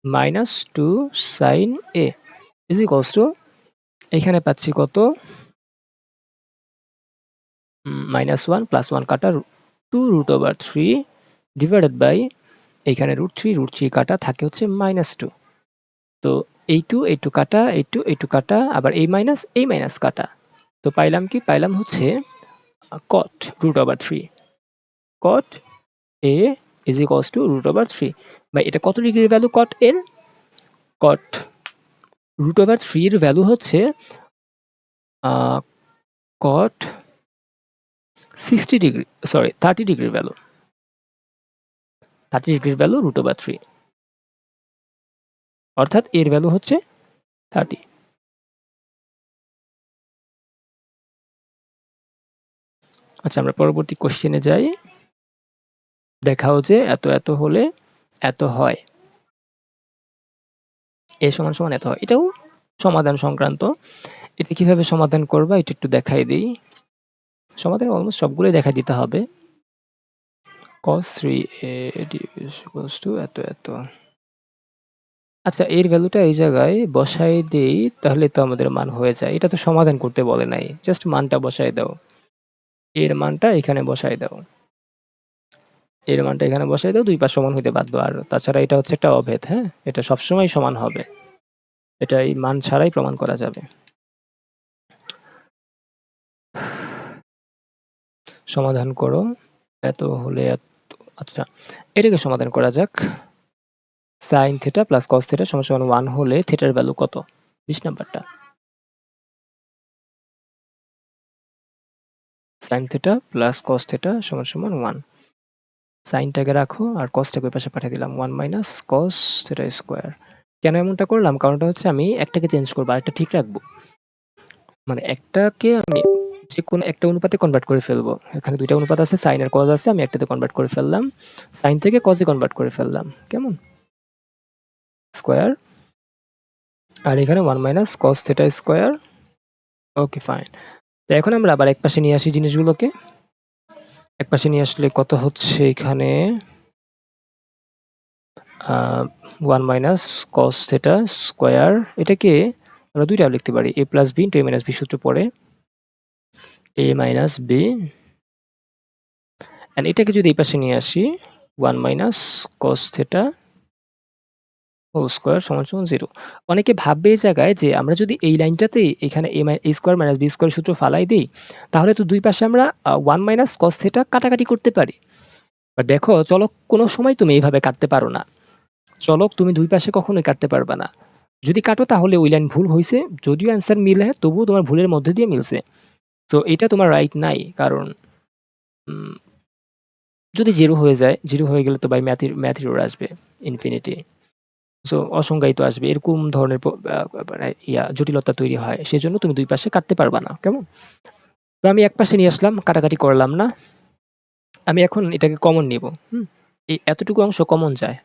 -2 sin a is equals to, এখানে পাচ্ছি কত, -1 +1 কাটা 2√3 ডিভাইডেড বাই এখানে √3 কাটা থাকে হচ্ছে -2। তো এই 2 কাটা, এই 2 কাটা, আবার এই মাইনাস কাটা। তো পাইলাম কি? পাইলাম হচ্ছে cot √3। cot a is equals two √3। ভাই, এটা কত ডিগ্রির ভ্যালু cot এর? cot √3 এর ভ্যালু হচ্ছে cot 60 ডিগ্রি, সরি 30 ডিগ্রির ভ্যালু। 30 ডিগ্রির ভ্যালু √3, অর্থাৎ এর ভ্যালু হচ্ছে 30। আচ্ছা, আমরা পরবর্তী কোশ্চেনে যাই। দেখাও যে এত হলে এত হয়, এ সমান সমান এত হয়। এটাও সমাধান সংক্রান্ত। এটা কিভাবে সমাধান করবা এটা একটু দেখাই দিই। সমাধান অলমোস্ট সবগুলোই দেখাই দিতে হবে। cos 3a equals to এত। আচ্ছা, এর ভ্যালুটা এই জায়গায় বসাই দেই, তাহলে তো আমাদের মান হয়ে যায়। এটা তো সমাধান করতে বলে নাই, জাস্ট মানটা বসাই দাও। এর মানটা এখানে বসাই দাও, এর মানটা এখানে বসাই দাও, দুই পাশ সমান হইতে বাধ্য। আর তাছাড়া এটা হচ্ছে একটা অভেদ, হ্যাঁ, এটা সবসময় সমান হবে, এটা এই মান ছাড়াই প্রমাণ করা যাবে। সমাধান করো, এত হলে এত। আচ্ছা, এটাকে সমাধান করা যাক। Sine theta plus cos theta সমান সমান 1 হলে থিটার ভ্যালু কত? 20 নাম্বারটা। Sine theta plus cos theta সমান সমান 1। সাইনটাকে রাখো আর কসটাকে ওই পাশে পাঠিয়ে দিলাম 1 মাইনাস কস থিটা স্কোয়ার। কেন এমনটা করলাম? কারণটা হচ্ছে আমি একটাকে চেঞ্জ করবো আর একটা ঠিক রাখবো। মানে একটাকে আমি যে কোনো একটা অনুপাতে কনভার্ট করে ফেলবো। এখানে দুইটা অনুপাত আছে, সাইন আর কজ আছে, আমি একটাতে কনভার্ট করে ফেললাম। সাইন থেকে কজে কনভার্ট করে ফেললাম। কেমন? স্কোয়ার। আর এখানে 1 মাইনাস কস থিটা স্কোয়ার। ওকে ফাইন। তো এখন আমরা আবার একপাশে নিয়ে আসি জিনিসগুলোকে। একপাশে নিয়ে আসলে কত হচ্ছে এখানে 1 মাইনাস কস থিটা স্কোয়ার। এটাকে আমরা দুইটাও লিখতে পারি, a plus B into a minus B সূত্র পড়ে a মাইনাস বি। অ্যান্ড এটাকে যদি এই পাশে নিয়ে আসি 1 minus cos theta whole square সমান সমান 0। অনেকে ভাববে এই জায়গায় যে আমরা যদি এই লাইনটাতে এখানে a square minus B square সূত্র ফালাই দিই, তাহলে তো দুই পাশে আমরা 1 মাইনাস কস থিটা কাটাকাটি করতে পারি। বাট দেখো চলক কোনো সময় তুমি এইভাবে কাটতে পারো না। চলক তুমি দুই পাশে কখনোই কাটতে পারবা না। যদি কাটো তাহলে ওই লাইন ভুল হইছে, যদিও অ্যান্সার মিলে তবুও তোমার ভুলের মধ্যে দিয়ে মিলছে। তো এটা তোমার রাইট নাই, কারণ যদি 0 হয়ে যায়, 0 হয়ে গেলে তো ভাই ম্যাথ এরর আসবে ইনফিনিটি। সো অসংজ্ঞায়িত আসবে। এরকম ধরনের মানে জটিলতা তৈরি হয়। সেজন্য তুমি দুই পাশে কাটতে পারবা না। কেমন? তো আমি এক পাশে নিয়ে আসলাম, কাটাকাটি করলাম না। আমি এখন এটাকে কমন নিব। এই এতটুকু অংশ কমন যায়।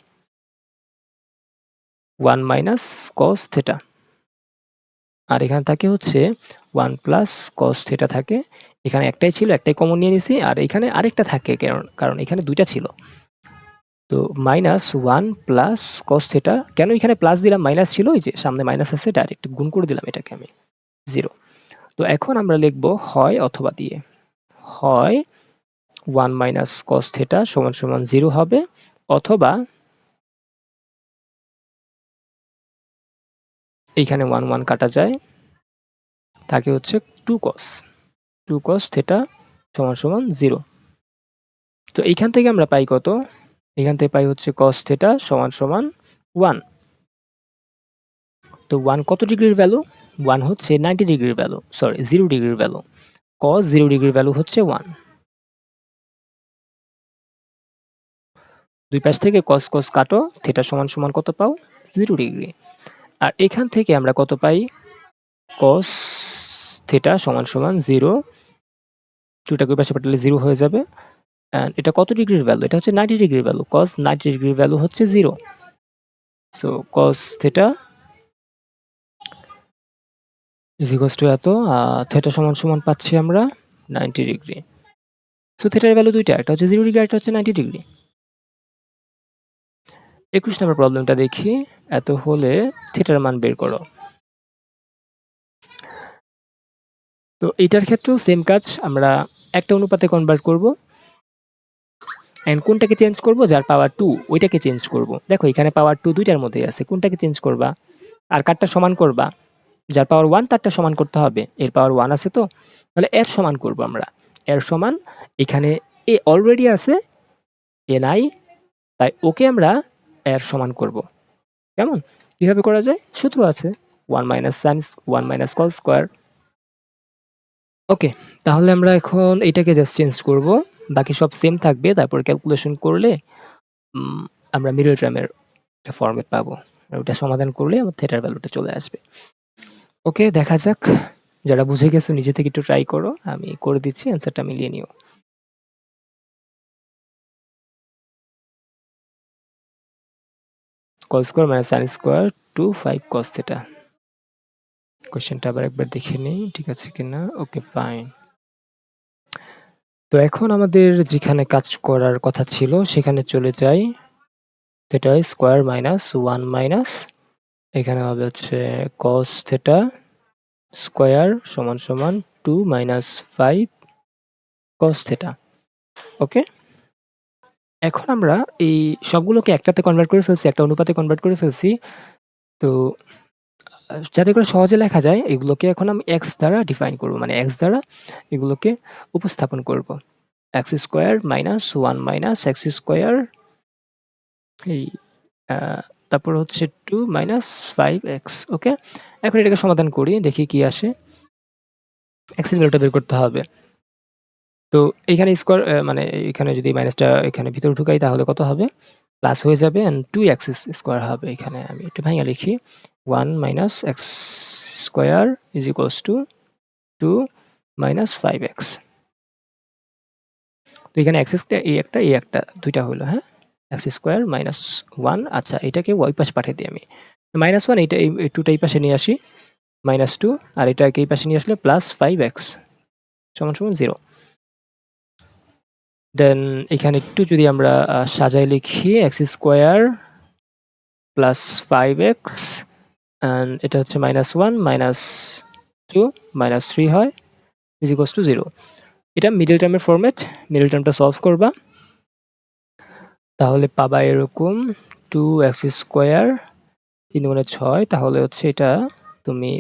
1 মাইনাস কস থিটা। আর এখানে থাকে হচ্ছে 1 প্লাস কস থিটা থাকে। এখানে একটাই ছিল, একটাই কমন নিয়ে নিছি। আর এখানে আরেকটা থাকে কারণ এখানে দুইটা ছিল। তো মাইনাস 1 প্লাস কস থিটা। কেন এখানে প্লাস দিলাম? মাইনাস ছিল, ওই যে সামনে মাইনাস আছে, ডাইরেক্ট গুণ করে দিলাম এটাকে আমি 0। তো এখন আমরা লিখব হয় অথবা দিয়ে। হয় 1 মাইনাস কস থিটা সমান সমান 0 হবে, অথবা এইখানে 1 1 কাটা যায়, থাকে হচ্ছে 2 cos থিটা সমান সমান 0। তো এইখান থেকে আমরা পাই কত? এখান থেকে পাই হচ্ছে cos থিটা সমান সমান 1। তো 1 কত ডিগ্রির ভ্যালু? 1 হচ্ছে 90 ডিগ্রির ভ্যালু, সরি 0 ডিগ্রির ভ্যালু। cos 0 ডিগ্রির ভ্যালু হচ্ছে 1। দুই পাশ থেকে cos কাটো, থিটা সমান সমান কত পাও? 0 ডিগ্রি। আর এখান থেকে আমরা কত পাই? cos থিটা সমান সমান 0। 2টাকে ওই পাশে পাঠালে 0 হয়ে যাবে। অ্যান্ড এটা কত ডিগ্রির ভ্যালু? এটা হচ্ছে 90 ডিগ্রির ভ্যালু। cos 90 ডিগ্রির ভ্যালু হচ্ছে 0। So cos theta is equals two এত, থিটা সমান সমান পাচ্ছি আমরা 90 ডিগ্রি। সো থিটার ভ্যালু দুইটা, একটা হচ্ছে 0 ডিগ্রি, একটা হচ্ছে 90 ডিগ্রি। 21 নম্বর প্রবলেমটা দেখি। এত হলে থিটার মান বের করো। তো এইটার ক্ষেত্রেও সেম কাজ, আমরা একটা অনুপাতে কনভার্ট করব। এন্ড কোনটাকে চেঞ্জ করব? যার পাওয়ার 2 ওইটাকে চেঞ্জ করব। দেখো এখানে পাওয়ার 2 দুইটার মধ্যেই আছে, কোনটাকে চেঞ্জ করবা? আর কারটা সমান করবা? যার পাওয়ার 1 তারটা সমান করতে হবে। এর পাওয়ার 1 আছে, তো তাহলে এর সমান করব আমরা। এর সমান এখানে এ অলরেডি আছে, এ নাই, তাই ওকে আমরা এর সমান করব। কেমন? কিভাবে করা যায়? সূত্র আছে 1 minus sine 1 minus cos square. Okay, তাহলে আমরা এখন এটাকে জাস্ট চেঞ্জ করব, বাকি সব সেম থাকবে। তারপর ক্যালকুলেশন করলে আমরা মিডল টার্মের একটা ফরম্যাট পাবো। ওটা সমাধান করলে আমার থিটার ভ্যালুটা চলে আসবে। ওকে, দেখা যাক। যারা বুঝে গেছো নিজে থেকে একটু ট্রাই করো, আমি করে দিচ্ছি, অ্যান্সারটা মিলিয়ে নিও। Cos square minus sine square to 5 cos theta. কোশ্চেনটা আবার একবার দেখে নিই ঠিক আছে কিনা। Okay fine. তো এখন আমাদের যেখানে কাজ করার কথা ছিল সেখানে চলে যাই। থিটা স্কয়ার মাইনাস 1 মাইনাস এখানে হবে হচ্ছে কস থিটা স্কয়ার সমান সমান 2 মাইনাস 5 কস থিটা। ওকে, এখন আমরা এই সবগুলোকে একটাতে কনভার্ট করে ফেলছি, একটা অনুপাতে কনভার্ট করে ফেলছি। তো যাতে করে সহজে লেখা যায়, এগুলোকে এখন আমি এক্স দ্বারা ডিফাইন করব, মানে এক্স দ্বারা এগুলোকে উপস্থাপন করব। X square minus 1 minus x square এই তারপর হচ্ছে 2 মাইনাস 5x। ওকে, এখন এটাকে সমাধান করি, দেখি কি আসে। x এর ভ্যালুটা বের করতে হবে। তো এইখানে স্কোয়ার মানে এখানে যদি মাইনাসটা এখানে ভিতরে ঢুকাই তাহলে কত হবে, প্লাস হয়ে যাবে এন্ড 2x স্কোয়ার হবে। এখানে আমি একটু ভাঙা লিখি, 1 minus x square is equals two 2 minus 5x। তো এখানে x এই একটা দুইটা হলো, হ্যাঁ, x স্কোয়ার মাইনাস 1। আচ্ছা, এটাকে ওই পাশে পাঠিয়ে দিই আমি, মাইনাস 1 এইটা এই 2টা এই পাশে নিয়ে আসি, মাইনাস 2, আর এটাকে এই পাশে নিয়ে আসলে প্লাস 5x সমান সমান 0। দেন এখানে একটু যদি আমরা সাজায় লিখি, x square plus 5x and এটা হচ্ছে মাইনাস 1 মাইনাস 2 মাইনাস 3 হয় ইজ ইকুয়ালস টু 0। এটা মিডল টার্মের ফরম্যাট, মিডল টার্মটা সলভ করবা তাহলে পাবা এরকম 2x স্কোয়ার 3 গুণে 6, তাহলে হচ্ছে এটা তুমি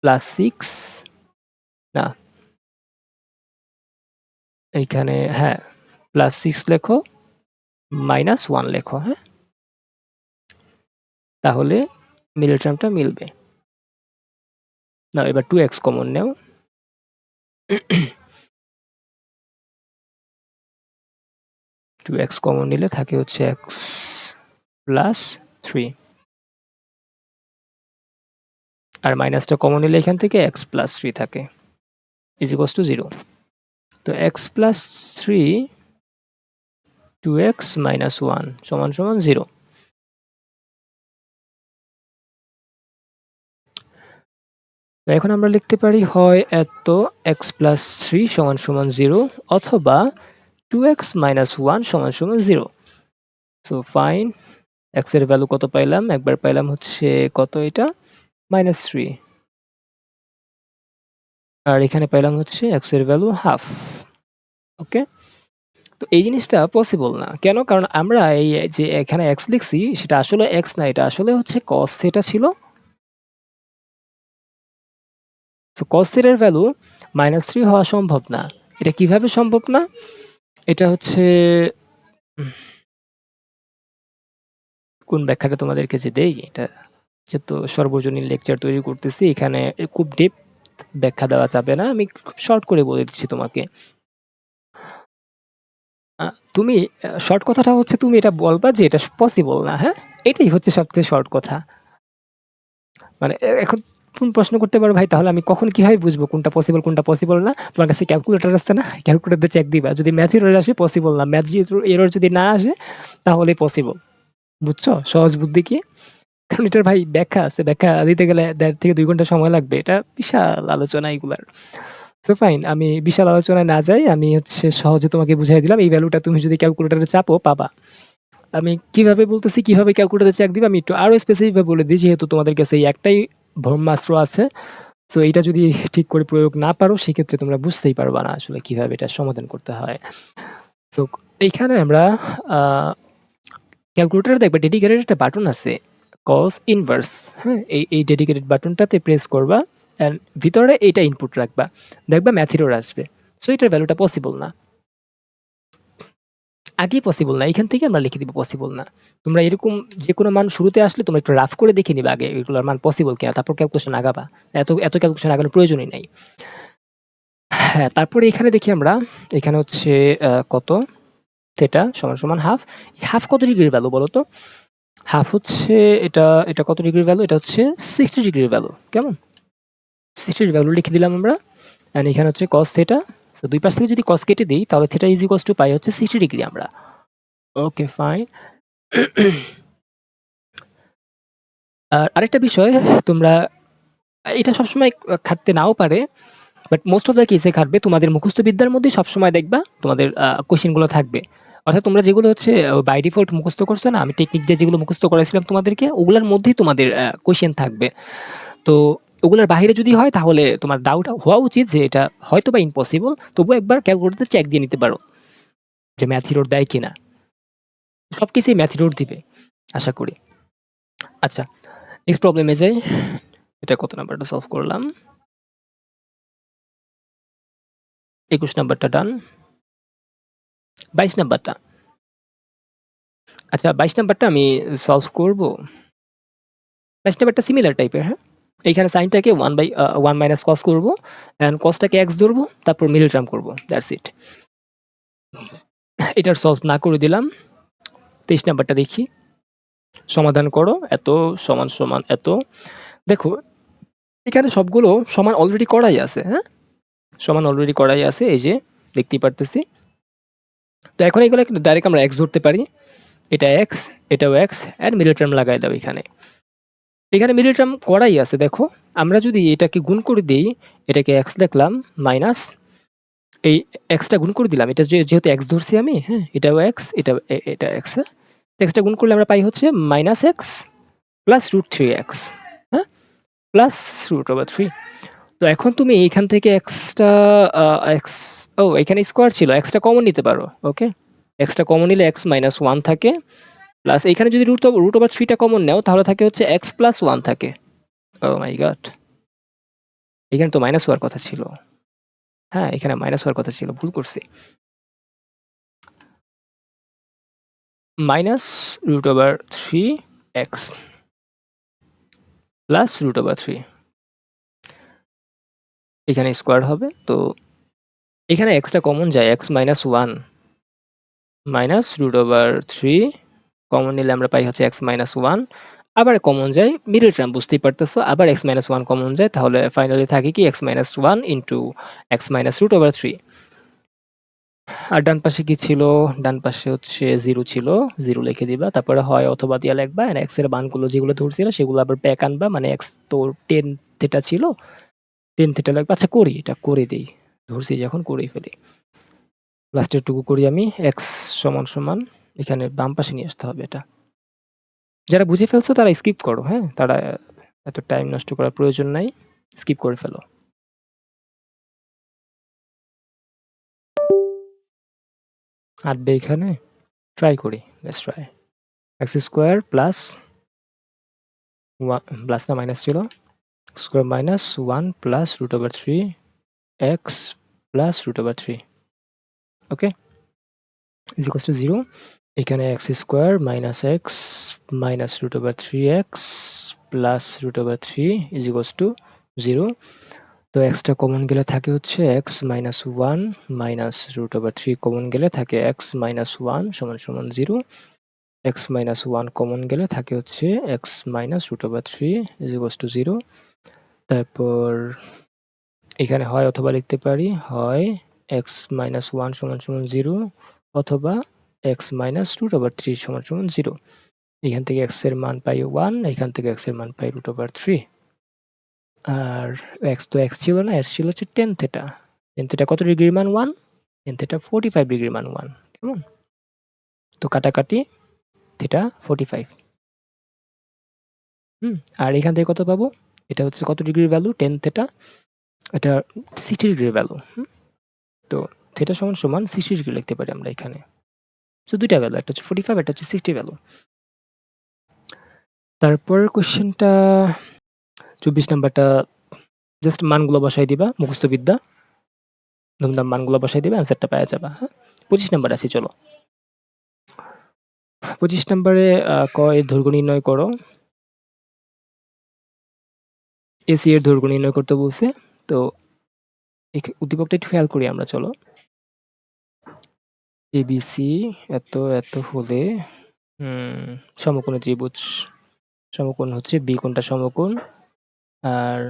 প্লাস 6 না এইখানে, হ্যাঁ, প্লাস 6 লেখো মাইনাস 1 লেখো, হ্যাঁ, তাহলে মিডল টার্মটা মিলবে। না, এবার 2x কমন নেও, 2x কমন নিলে থাকে হচ্ছে x প্লাস 3, আর মাইনাসটা কমন নিলে এখান থেকে x প্লাস 3 থাকে ইজ ইকুয়ালস টু 0। তো x প্লাস 3 2x মাইনাস 1 সমান সমান 0। তো এখন আমরা লিখতে পারি হয় এত x প্লাস 3 সমান সমান 0 অথবা 2x মাইনাস 1 সমান সমান 0। সো ফাইন, x এর ভ্যালু কত পাইলাম, একবার পাইলাম হচ্ছে কত, এটা মাইনাস 3, আর এখানে পাইলাম হচ্ছে x এর ভ্যালু হাফ। ওকে, তো এই জিনিসটা পসিবল না কেন, কারণ আমরা এই যে এখানে x লিখছি সেটা আসলে x না, এটা আসলে হচ্ছে cos থিটা ছিল। তো cos থিটার ভ্যালু মাইনাস 3 হওয়া সম্ভব না। এটা কিভাবে সম্ভব না, এটা হচ্ছে কোন ব্যাখ্যাটা তোমাদেরকে যে দেই, এটা যেহেতু সর্বজনীন লেকচার তৈরি করতেছি, এখানে খুব ডিপ ব্যাখ্যা দেওয়া যাবে না, আমি খুব শর্ট করে বলে দিচ্ছি তোমাকে। তুমি শর্ট কথাটা হচ্ছে তুমি এটা বলবা যে এটা পসিবল না, হ্যাঁ, এটাই হচ্ছে সবচেয়ে শর্ট কথা। মানে এখন তুমি প্রশ্ন করতে পারো, ভাই তাহলে আমি কখন কিভাবে বুঝবো কোনটা পসিবল কোনটা পসিবল না? তোমার কাছে ক্যালকুলেটর আছে না? ক্যালকুলেটর দিয়ে চেক দিবা। যদি ম্যাথ এরর আসে পসিবল না, ম্যাথ এরর যদি না আসে তাহলে পসিবল। বুঝছো সহজ বুদ্ধি কি? কারণ এটার ভাই ব্যাখ্যা আছে, ব্যাখ্যা দিতে গেলে 1.5 থেকে 2 ঘন্টা সময় লাগবে। এটা বিশাল আলোচনা এগুলার। সো ফাইন, আমি বিশাল আলোচনায় না যাই, আমি হচ্ছে সহজে তোমাকে বুঝাই দিলাম। এই ভ্যালুটা তুমি যদি ক্যালকুলেটরে চাপো পাবা। আমি কিভাবে বলতেছি, কিভাবে ক্যালকুলেটরে চেক দিবা, আমি একটু আরো স্পেসিফিক ভাবে বলে দিই, যেহেতু তোমাদের কাছে এই একটাই ব্রহ্মাস্ত্র আছে। সো এইটা যদি ঠিক করে প্রয়োগ না পারো সেক্ষেত্রে তোমরা বুঝতেই পারবা না আসলে কিভাবে এটা সমাধান করতে হয়। সো এইখানে আমরা ক্যালকুলেটরে দেখবে ডেডিকেটেড একটা বাটন আছে, কস ইনভার্স, হ্যাঁ, এই ডেডিকেটেড বাটনটাতে প্রেস করবা অ্যান্ড ভিতরে এইটা ইনপুট রাখবা, দেখবা ম্যাথ এরর আসবে। সো এটার ভ্যালুটা পসিবল না, আগেই পসিবল না, এখান থেকে আমরা লিখে দিব পসিবল না। তোমরা এরকম যে কোনো মান শুরুতে আসলে তোমরা একটু রাফ করে দেখে নিবা আগে এগুলোর মান পসিবল কিনা, তারপর ক্যালকুলেশন আগাবা। এত ক্যালকুলেশন আগানোর প্রয়োজনই নাই। হ্যাঁ, তারপরে এখানে দেখি আমরা, এখানে হচ্ছে কত, থিটা সমান সমান হাফ। হাফ কত ডিগ্রির ভ্যালু বলো তো? হাফ হচ্ছে এটা কত ডিগ্রির ভ্যালু, এটা হচ্ছে 60 ডিগ্রির ভ্যালু। কেমন, 60 এর ভ্যালু লিখে দিলাম আমরা, এন্ড এখানে হচ্ছে cos থিটা। সো দুই পাশ থেকে যদি cos কেটে দেই তাহলে থিটা ইজ ইকুয়ালস টু পাই হচ্ছে 60 ডিগ্রি আমরা। Okay fine. আর আরেকটা বিষয়, তোমরা এটা সবসময় খাটতে নাও পারে, বাট মোস্ট অফ দ্য কেসে খাটবে। তোমাদের মুখস্থ বিদ্যার মধ্যে সবসময় দেখবা তোমাদের কোশ্চেন গুলো থাকবে। অর্থাৎ তোমরা যেগুলো হচ্ছে বাই ডিফল্ট মুখস্থ করছো না, আমি টেকনিক দিয়ে যেগুলো মুখস্থ করাইছিলাম তোমাদেরকে, ওগুলোর মধ্যেই তোমাদের কোশ্চেন থাকবে। তো ওগুলোর বাইরে যদি হয় তাহলে তোমার ডাউট হওয়া উচিত যে এটা হয়তো বা ইম্পসিবল, তবুও একবার ক্যালকুলেটরে চেক দিয়ে নিতে পারো যে ম্যাথ হিরোর দেয় কিনা। সবকিছুই ম্যাথ হিরোর দিবে আশা করি। আচ্ছা, নেক্সট প্রবলেমে যাই। এটা কত নাম্বারটা সলভ করলাম, 21 নাম্বারটা ডান। 22 নাম্বারটা, আচ্ছা 22 নাম্বারটা আমি সলভ করব। 22 নাম্বারটা সিমিলার টাইপের, হ্যাঁ? এইখানে সাইনটাকে 1 মাইনাস কস করব অ্যান্ড কসটাকে x ধরবো, তারপর মিডল টার্ম করব। That's it. এটার সলভ না করে দিলাম। 23 নাম্বারটা দেখি। সমাধান করো। এত সমান সমান এত। দেখো এখানে সবগুলো সমান অলরেডি করাই আছে, হ্যাঁ? সমান অলরেডি করাই আছে, এই যে দেখতেই পারতেছি। তো এখন এগুলো ডাইরেক্ট আমরা x ধরতে পারি। এটা x, এটাও x অ্যান্ড মিডল টার্ম লাগাই দাও এখানে। এখানে মিডল টার্ম করাই আছে, দেখো। আমরা যদি এটাকে গুণ করে দেই, এটাকে x লিখলাম মাইনাস এই এক্সটা গুণ করে দিলাম। এটা যেহেতু x ধরছি আমি, হ্যাঁ? এটাও x, এটা x, হ্যাঁ? এক্সটা গুণ করলে আমরা পাই হচ্ছে মাইনাস x প্লাস √3x, হ্যাঁ? প্লাস √3। তো এখন তুমি এইখান থেকে এক্সটা এক্স, ও এখানে স্কোয়ার ছিল, এক্সটা কমন নিতে পারো। ওকে, এক্সটা কমন নিলে x মাইনাস 1 থাকে, প্লাস এইখানে যদি √3টা কমন নাও তাহলে থাকে হচ্ছে x প্লাস 1 থাকে। ও মাই গড, এখানে তো মাইনাস হওয়ার কথা ছিল। হ্যাঁ, এখানে মাইনাস হওয়ার কথা ছিল, ভুল করছি। মাইনাস √3x প্লাস √3, এখানে স্কোয়ার হবে। তো এখানে এক্সটা কমন যায়, x মাইনাস 1 মাইনাস √3 কমন নিলে আমরা পাই হচ্ছে x মাইনাস 1, আবার কমন যায় মিডল টার্ম, বুঝতেই পারতেছো। আবার x মাইনাস 1 কমন যায়, তাহলে ফাইনালি থাকে কি x minus 1 into x minus √3। আর ডান পাশে কি ছিল? ডান পাশে হচ্ছে 0 ছিল, 0 লিখে দিবা, তারপরে হয় অথবা দিয়া লিখবা, আর x এর মানগুলো যেগুলো ধরছিল সেগুলো আবার ব্যাক আনবা, মানে x তো টেন থিটা ছিল, টেন থিটা লিখবা। আচ্ছা করি, এটা করে দিই, ধরছি যখন করেই ফেলি। লাস্টের টুকু করি আমি, x সমান সমান এখানে বাম পাশে নিয়ে আসতে হবে এটা। যারা বুঝে ফেলছো তারা স্কিপ করো, হ্যাঁ? তারা এত টাইম নষ্ট করার প্রয়োজন নাই, স্কিপ করে ফেলো। আটবে এখানে, ট্রাই করি, let's try. X square plus plus না মাইনাস ছিল, square minus 1 plus √3 x plus √3, okay, is equals to 0। এখানে x square minus x minus √3x plus √3 is equals to 0। তো এক্সটা কমন গেলে থাকে হচ্ছে এক্স মাইনাস 1 মাইনাস √3 কমন গেলে থাকে x minus 1 সমান সমান 0। এক্স মাইনাস 1 কমন গেলে থাকে হচ্ছে x minus √3 is equals to 0। তারপর এখানে হয় অথবা লিখতে পারি, হয় এক্স মাইনাস 1 সমান সমান 0 অথবা এক্স মাইনাস √3 সমান সমান 0। এখান থেকে এক্স এর মান পাই 1, এখান থেকে এক্স এর মান পাই √3। আর এক্স তো এক্স ছিল না, এক্স ছিল হচ্ছে টেন থিটা। টেন থিটা কত ডিগ্রির মান? 1। টেন থিটা 45 ডিগ্রির মান 1, কেমন? তো কাটাকাটি, থিটা 45। আর এখান থেকে কত পাবো? এটা হচ্ছে কত ডিগ্রির ভ্যালু? টেন থিটা, এটা 60 ডিগ্রির ভ্যালু। তো থিটা সমান সমান 60 ডিগ্রি লিখতে পারি আমরা এখানে। তো দুইটা ভ্যালু, একটা হচ্ছে 45, একটা হচ্ছে 60 ভ্যালু। তারপরের কোশ্চেনটা 24 নাম্বারটা, জাস্ট মানগুলো বসাই দিবা, মুখস্থ বিদ্যা, ধুমধাম মানগুলো বসাই দিবা, অ্যান্সারটা পাওয়া যাবা, হ্যাঁ? 25 নাম্বার আছে, চলো। 25 নাম্বারে ক এর দৈর্ঘ্য নির্ণয় করো। এসি এর দৈর্ঘ্য নির্ণয় করতে বলছে। তো উদ্দীপকটা একটু খেয়াল করি আমরা, চলো। এবিসি এত এত হলে সমকোণী ত্রিভুজ, সমকোণ হচ্ছে বি কোণটা সমকোণ, আর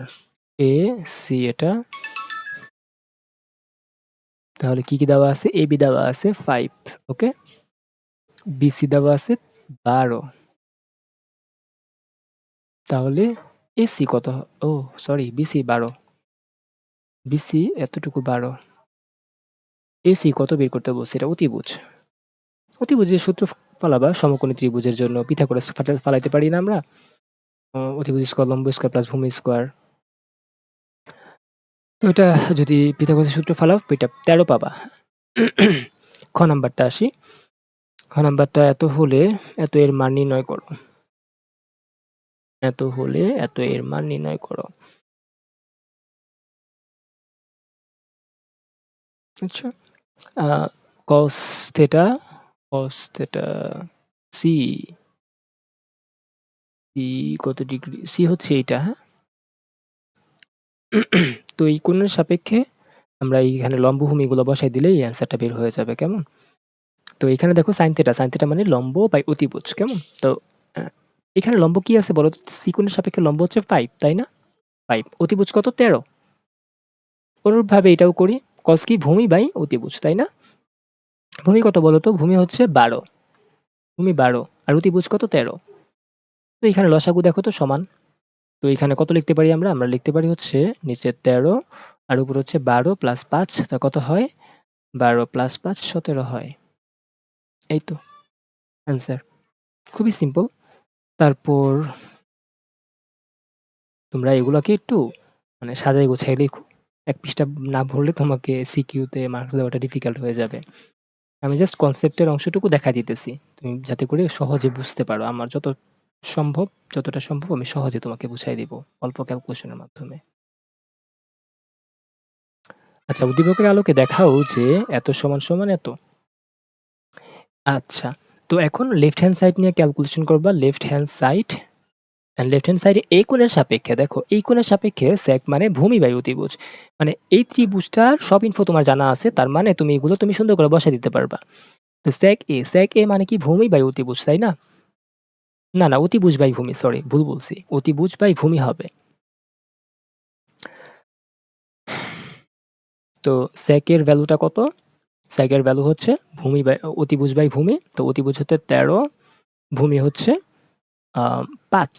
এ সি এটা। তাহলে কি কি দেওয়া আছে? এবি দেওয়া আছে 5, ওকে, বিসি দেওয়া আছে 12, তাহলে এসি কত? ও সরি, বিসি 12, বিসি এতটুকু 12, এসি কত বের করতে বলছে? এটা অতিভুজ। অতিভুজের সূত্র ফলাবা সমকোণী ত্রিভুজের জন্য পিথাগোরাস ফালাইতে পারি না আমরা? অতিভুজ স্কয়ার লম্ব স্কয়ার প্লাস ভূমি স্কয়ার। তো এটা যদি পিথাগোরাসের সূত্র ফালাও, এটা 13 পাবা। খ নাম্বারটা আসি। খ নাম্বারটা, এত হলে এত এর মান নির্ণয় করো। এত হলে এত এর মান নির্ণয় করো। আচ্ছা, cos থিটা সি সি কত ডিগ্রি? সি হচ্ছে এইটা, হ্যাঁ? তো এই কোণের সাপেক্ষে আমরা এইখানে লম্বভূমিগুলো বসাই দিলেই অ্যান্সারটা বের হয়ে যাবে, কেমন? তো এখানে দেখো sin θ, sin θ মানে লম্ব বাই অতিভুজ, কেমন? তো আ এখানে লম্ব কি আছে বলো তো? সি কোণের সাপেক্ষে লম্ব হচ্ছে 5, তাই না? 5 অতিভুজ কত? 13। অনুরূপভাবে এটাও করি। cos কি? ভূমি বাই অতিভুজ, তাই না? ভূমি কত বলো তো? ভূমি হচ্ছে 12, ভূমি 12 আর অতিভুজ কত? 13। তো এখানে লসাগু দেখো তো সমান। তো এখানে কত লিখতে পারি আমরা? আমরা লিখতে পারি হচ্ছে নিচে 13 আর উপরে হচ্ছে 12 প্লাস 5, তা কত হয়? 12 প্লাস 5 17 হয়। এই তো অ্যান্সার। খুবই সিম্পল। তারপর তোমরা এগুলাকে একটু মানে সাজায় গোছায় লেখো। ১ পৃষ্ঠা না ভরলে তোমাকে সিকিউতে মার্কস দেওয়াটা ডিফিকাল্ট হয়ে যাবে। আমি জাস্ট কনসেপ্টের অংশটুকু দেখায় দিতেছি। তুমি যাতে করে সহজে বুঝতে পারো। আমার যতটা সম্ভব আমি সহজে তোমাকে বুঝায় দিব অল্প ক্যালকুলেশনের মাধ্যমে। আচ্ছা, উদ্দীপকের আলোকে দেখাও যে এত সমান সমান এত। আচ্ছা, তো এখন লেফট হ্যান্ড সাইড নিয়ে ক্যালকুলেশন করবা। Left hand side left hand সাইডে এই কোণের সাপেক্ষে দেখো, এই কোণের সাপেক্ষে sec মানে ভূমি বাই অতিভুজ। মানে এই ত্রিভুজটার সব ইনফো তোমার জানা আছে, তার মানে তুমি এগুলো সুন্দর করে বসায় দিতে পারবা। তো sec a মানে কি? ভূমি বাই অতিভুজ, তাই না? না, না, অতিভুজ বাই ভূমি, সরি ভুল বলছি। অতিভুজ বাই ভূমি হবে। তো sec এর ভ্যালুটা কত? sec এর ভ্যালু হচ্ছে ভূমি বাই অতিভুজ বাই ভূমি। তো অতিভুজ হচ্ছে 13, ভূমি হচ্ছে 5।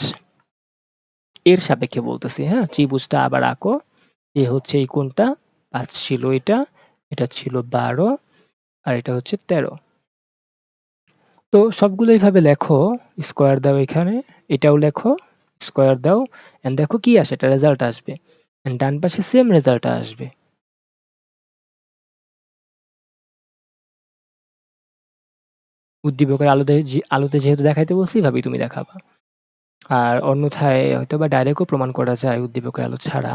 এর সাপেক্ষে বলতেছি, হ্যাঁ? ত্রিভুজটা আবার আঁকো। এ হচ্ছে এই কোণটা, 5 ছিল এটা, এটা ছিল 12 আর এটা হচ্ছে 13। তো সবগুলো এইভাবে লেখো, স্কোয়ার দাও এখানে, এটাও লেখো, স্কোয়ার দাও, অ্যান্ড দেখো কি আসে, এটা রেজাল্ট আসবে। অ্যান্ড ডান পাশে সেম রেজাল্টটা আসবে। উদ্দীপকের আলোতে যেহেতু দেখাইতে বলছি, এভাবেই তুমি দেখাবা। আর অন্যথায় হয়তোবা ডাইরেক্টও প্রমাণ করা যায় উদ্দীপকের আলো ছাড়া।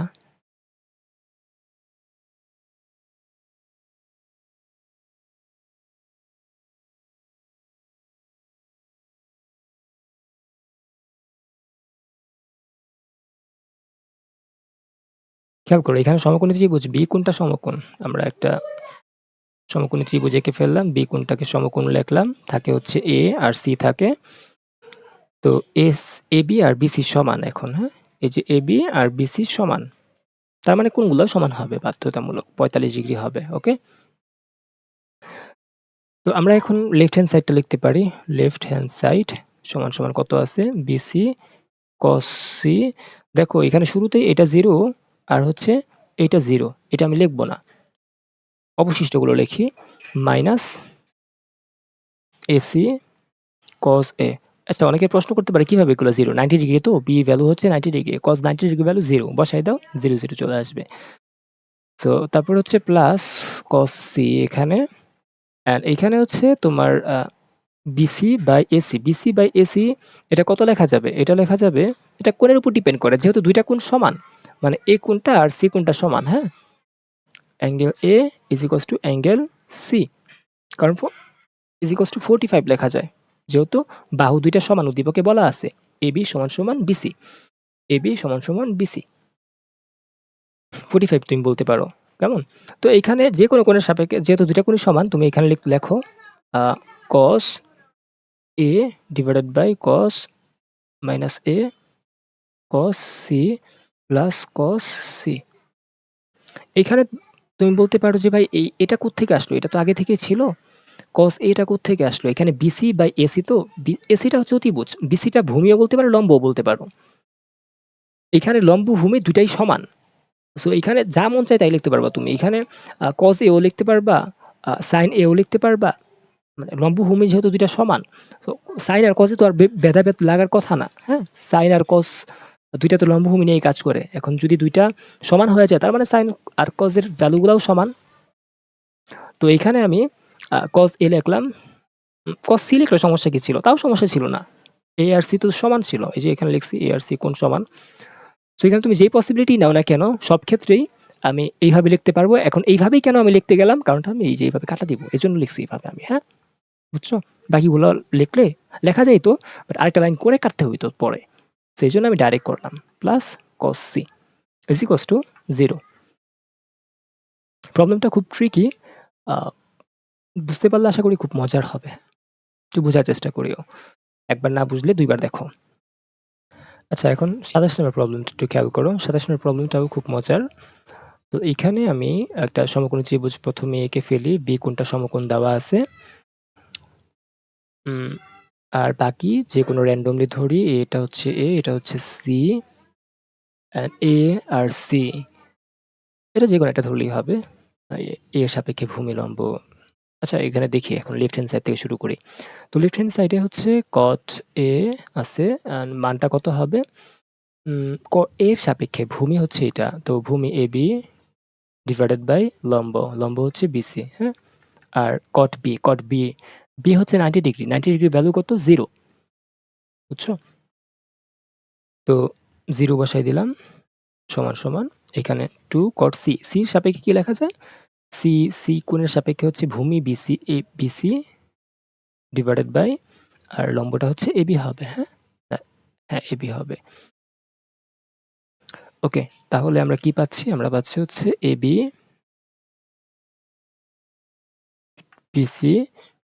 খেয়াল করো এখানে সমকোণী ত্রিভুজ বি কোণটা সমকোণ। আমরা একটা সমকোণী ত্রিভুজ এঁকে ফেললাম, বি কোণটাকে সমকোণ লিখলাম, থাকে হচ্ছে এ আর সি থাকে। তো এবি আর বিসি সমান এখন, হ্যাঁ? এই যে এবি আর বিসি সমান, তার মানে কোণগুলো সমান হবে বাধ্যতামূলক, 45 ডিগ্রি হবে, ওকে? তো আমরা এখন লেফট হ্যান্ড সাইডটা লিখতে পারি। লেফট হ্যান্ড সাইড সমান সমান কত আছে? BC cos C. দেখো এখানে শুরুতেই এটা 0 আর হচ্ছে এইটা 0, এটা আমি লিখব না, অবশিষ্টগুলো লিখি। মাইনাস এসি cos এ। আচ্ছা, অনেকে প্রশ্ন করতে পারে কিভাবে এগুলো 0? 90 ডিগ্রি তো, বি ভ্যালু হচ্ছে 90 ডিগ্রি, cos 90 ডিগ্রি ভ্যালু 0 বসাই দাও, 0 0 চলে আসবে। সো তারপর হচ্ছে প্লাস cos সি এখানে, অ্যান্ড এইখানে হচ্ছে তোমার BC by AC. BC by AC এটা কত লেখা যাবে? এটা লেখা যাবে, এটা কোণের উপর ডিপেন্ড করে, যেহেতু দুইটা কোণ সমান, মানে এ কোণটা আর সি কোণটা সমান, হ্যাঁ? Angle A is equals to angle C, কারণ ইজ ইকুয়ালস টু 45 লেখা যায়, যেহেতু বাহু দুইটা সমান উদ্দীপকে বলা আছে এবি সমান সমান বিসি, এবি সমান সমান বিসি। 45 তুমি বলতে পারো, কেমন? তো এইখানে যে কোনো কোণের সাপেক্ষে যেহেতু দুইটা কোণই সমান, তুমি এখানে লেখো cos A divided by cos minus A cos C plus cos C. এখানে তুমি বলতে পারো যে ভাই এটা কোত্থেকে আসলো? এটা তো আগে থেকেই ছিল। cos এটা কোত্থেকে আসলো? এখানে বিসি বাই এসি তো, এসিটা হচ্ছে অতিভুজ, বিসিটা ভূমিও বলতে পারো, লম্বও বলতে পারো। এখানে লম্ব ভূমি দুটাই সমান। সো এখানে যা মন চায় তাই লিখতে পারবা তুমি। এখানে cos এও লিখতে পারবা, sin এও লিখতে পারবা। মানে লম্ব ভূমি যেহেতু দুইটা সমান, তো sin আর cos এ তো আর ভেদাভেদ লাগার কথা না, হ্যাঁ? sin আর cos দুইটা তো লম্ব ভূমি নিয়েই কাজ করে। এখন যদি দুইটা সমান হয়ে যায়, তার মানে sin আর cos এর ভ্যালুগুলাও সমান। তো এইখানে আমি cos a লিখলাম, cos c লিখলে সমস্যা কি ছিল? তাও সমস্যা ছিল না। a আর c তো সমান ছিল। এই যে এখানে লিখছি a আর c কোণ সমান। সো এখানে তুমি যেই পসিবিলিটি নাও না কেন, সব ক্ষেত্রেই আমি এইভাবে লিখতে পারবো। এখন এইভাবেই কেন আমি লিখতে গেলাম? কারণটা আমি এই যে এইভাবে কাটা দিব। এজন্য লিখছি এইভাবে আমি, হ্যাঁ? বুঝছো? বাকিগুলো লিখলে লেখা যাইতো, বাট আরেকটা লাইন করে কাটতে হইতো পরে। সো এই জন্য আমি ডাইরেক্ট করলাম plus cos c is equals to 0। প্রবলেমটা খুব ট্রিকি, বুঝতে পারলে আশা করি খুব মজার হবে। একটু বোঝার চেষ্টা করিও, একবার না বুঝলে দুইবার দেখো। আচ্ছা, এখন ২৭ নম্বর প্রবলেমটা একটু খেয়াল করো। ২৭ নম্বর প্রবলেমটাও খুব মজার। তো এইখানে আমি একটা সমকোণী ত্রিভুজ প্রথমে এঁকে ফেলি, বি কোণটা সমকোণ দেওয়া আছে। আর বাকি যে কোনো র্যান্ডমলি ধরি, এটা হচ্ছে এ, এটা হচ্ছে সি, এ আর সি এটা যে কোনো একটা ধরলেই হবে। এর সাপেক্ষে ভূমি লম্ব। আচ্ছা, এখানে দেখি এখন লেফট হ্যান্ড সাইড থেকে শুরু করি। তো লেফট হ্যান্ড সাইডে হচ্ছে cot A আছে, মানটা কত হবে? এর সাপেক্ষে ভূমি হচ্ছে এটা, তো ভূমি AB ডিভাইডেড বাই লম্ব, লম্ব হচ্ছে BC, হ্যাঁ? আর cot B B হচ্ছে 90 ডিগ্রি, 90 ডিগ্রি ভ্যালু কত? 0, বুঝছো? তো 0 বসাই দিলাম, সমান সমান এখানে 2 cot C, C এর সাপেক্ষে কি লেখা যায়? C কোণের সাপেক্ষে হচ্ছে ভূমি BC ডিভাইডেড বাই, আর লম্বটা হচ্ছে AB হবে, হ্যাঁ? হ্যাঁ, AB হবে। ওকে, তাহলে আমরা কি পাচ্ছি? আমরা পাচ্ছি হচ্ছে AB BC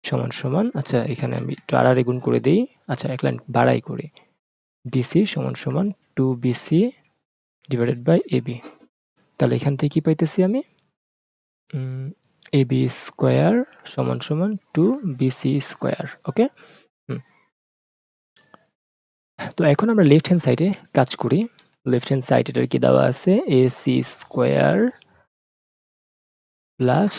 সমান সমান, আচ্ছা এখানে আমি একটু আড়াআড়ি গুণ করে দেই, আচ্ছা এক লাইন বাড়াই করি, BC সমান সমান 2BC ডিভাইডেড বাই AB। তাহলে এখান থেকে কি পাইতেছি আমি? AB স্কোয়ার সমান সমান 2BC স্কোয়ার। ওকে, তো এখন আমরা লেফট হ্যান্ড সাইডে কাজ করি। লেফট হ্যান্ড সাইড এটার কি দেওয়া আছে? AC square plus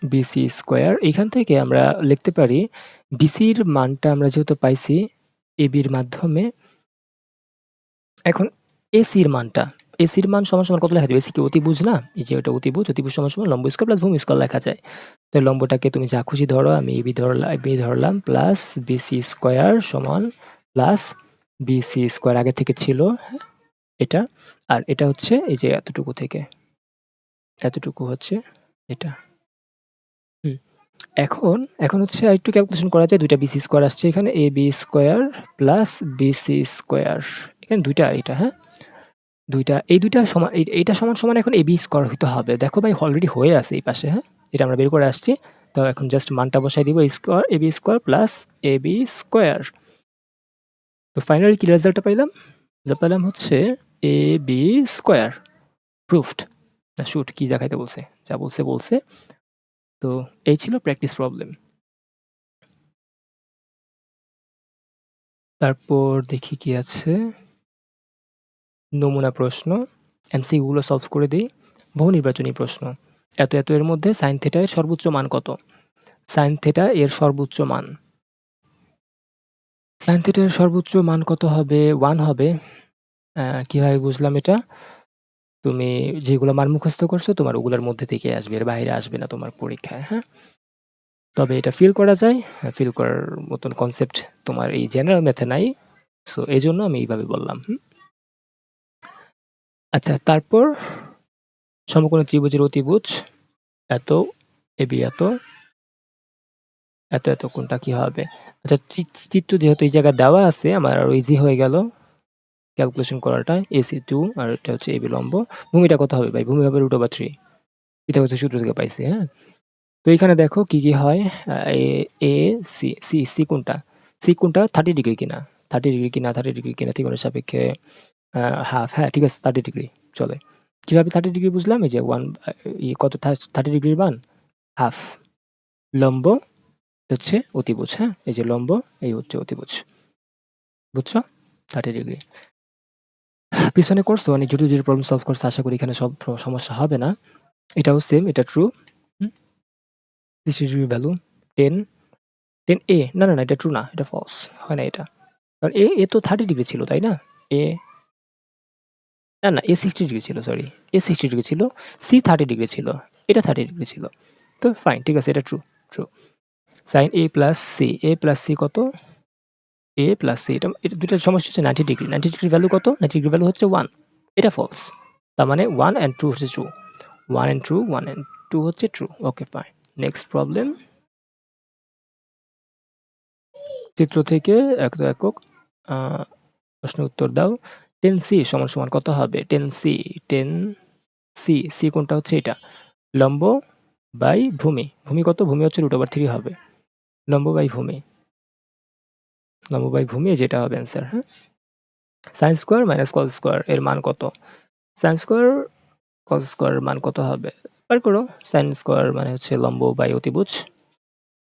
BC square. এখান থেকে আমরা লিখতে পারি BCর মানটা আমরা যেহেতু পাইছি ABর মাধ্যমে, এখন ACর মানটা, ACর মান সমান সমান কত লেখা যাবে? AC কি অতিভুজ না? এই যে এটা অতিভুজ, অতিভুজ সমান সমান লম্ব স্কোয়ার প্লাস ভূমি স্কোয়ার লেখা যায়। তো লম্বটাকে তুমি যা খুশি ধরো, আমি AB ধরলাম প্লাস BC স্কোয়ার সমান প্লাস BC স্কোয়ার আগে থেকে ছিল, হ্যাঁ? এটা, আর এটা হচ্ছে এই যে এতটুকু থেকে এতটুকু হচ্ছে এটা। এখন হচ্ছে আরেকটু ক্যালকুলেশন করা যায়। 2টা BC স্কোয়ার আসছে এখানে, AB square plus BC square. এখানে 2টা এটা, হ্যাঁ? 2টা, এই 2টা সমান, এইটা সমান সমান এখন AB স্কোয়ার হইতে হবে। দেখো ভাই অলরেডি হয়ে আছে এই পাশে, হ্যাঁ? এটা আমরা বের করে আসছি। তো এখন জাস্ট মানটা বসাই দিব, square AB square plus AB square. তো ফাইনালি কি রেজাল্টটা পাইলাম? যা পেলাম হচ্ছে AB স্কোয়ার। প্রুফড। না শুট, কি দেখাইতে বলছে? যা বলছে। তো এই ছিল প্র্যাকটিস প্রবলেম। তারপর দেখি কি আছে? নমুনা প্রশ্ন, MCQ গুলো সলভ করে দেই। বহু নির্বাচনী প্রশ্ন। এত এর মধ্যে সাইন থিটা এর সর্বোচ্চ মান কত? সাইন থিটা এর সর্বোচ্চ মান। সাইন থিটা এর সর্বোচ্চ মান কত হবে? 1 হবে। কিভাবে বুঝলাম এটা? তুমি যেগুলো মান মুখস্থ করছো তোমার ওগুলোর মধ্যে থেকে আসবে, এর বাইরে আসবে না তোমার পরীক্ষায়, হ্যাঁ? তবে এটা ফিল করা যায়, ফিল করার মতন কনসেপ্ট তোমার এই জেনারেল ম্যাথে নাই। সো এজন্য আমি এইভাবে বললাম। আচ্ছা, তারপর সমকোণী ত্রিভুজের অতিভুজ এত, AB এত কোণটা কি হবে? আচ্ছা, চিত্র যেহেতু এই জায়গায় দেওয়া আছে আমার আরো ইজি হয়ে গেল ক্যালকুলেশন করাটা। AC2 আর এটা হচ্ছে AB লম্ব। ভূমিটা কত হবে ভাই? ভূমি হবে √3। এটা হচ্ছে সূত্র থেকে পাইছি, হ্যাঁ? তো এখানে দেখো কি হয়। সি কোণটা, সি কোণটা 30 ডিগ্রি কিনা, 30 ডিগ্রি কিনা, 30 ডিগ্রি কিনা ত্রিকোণের সাপেক্ষে হাফ, হ্যাঁ ঠিক আছে 30 ডিগ্রি চলে। কিভাবে 30 ডিগ্রি বুঝলাম? এই যে কত 30 ডিগ্রির মান হাফ, লম্ব হচ্ছে অতিভুজ, হ্যাঁ? এই যে লম্ব, এই হচ্ছে অতিভুজ, বুঝছো? 30 ডিগ্রি। পিছনে করছো অনেক জটিল প্রবলেম সলভ করছো, আশা করি এখানে সব সমস্যা হবে না। এটাও সেম, এটা ট্রু। 60 ডিগ্রি ভ্যালু 10 এ, না এটা ট্রু না, এটা ফলস, হয় না এটা। কারণ এ তো 30 ডিগ্রি ছিল, তাই না? এ, না এ 60 ডিগ্রি ছিল, সরি, এ 60 ডিগ্রি ছিল, সি 30 ডিগ্রি ছিল, এটা 30 ডিগ্রি ছিল। তো ফাইন, ঠিক আছে, এটা true. Sine A plus C কত? A প্লাস সি, এটা দুইটার সমস্যা হচ্ছে 90 ডিগ্রি। 90 ডিগ্রির ভ্যালু কত? 90 ডিগ্রির ভ্যালু হচ্ছে 1। এটা ফলস। তার মানে 1 and 2 হচ্ছে ট্রু। 1 and 2 হচ্ছে true. Okay fine. Next problem. চিত্র থেকে একক প্রশ্ন উত্তর দাও। 10c সমান সমান কত হবে? 10c সি কোনটা হচ্ছে এটা? লম্ব বাই ভূমি। ভূমি কত? ভূমি হচ্ছে √3 হবে। লম্ব বাই ভূমি যেটা হবে অ্যান্সার। হ্যাঁ, sine square minus cos square এর মান কত? সাইন স্কোয়ার কজ স্কোয়ার মান কত হবে? বার করো। সাইন স্কোয়ার মানে হচ্ছে লম্ব বাই অতিভুজ।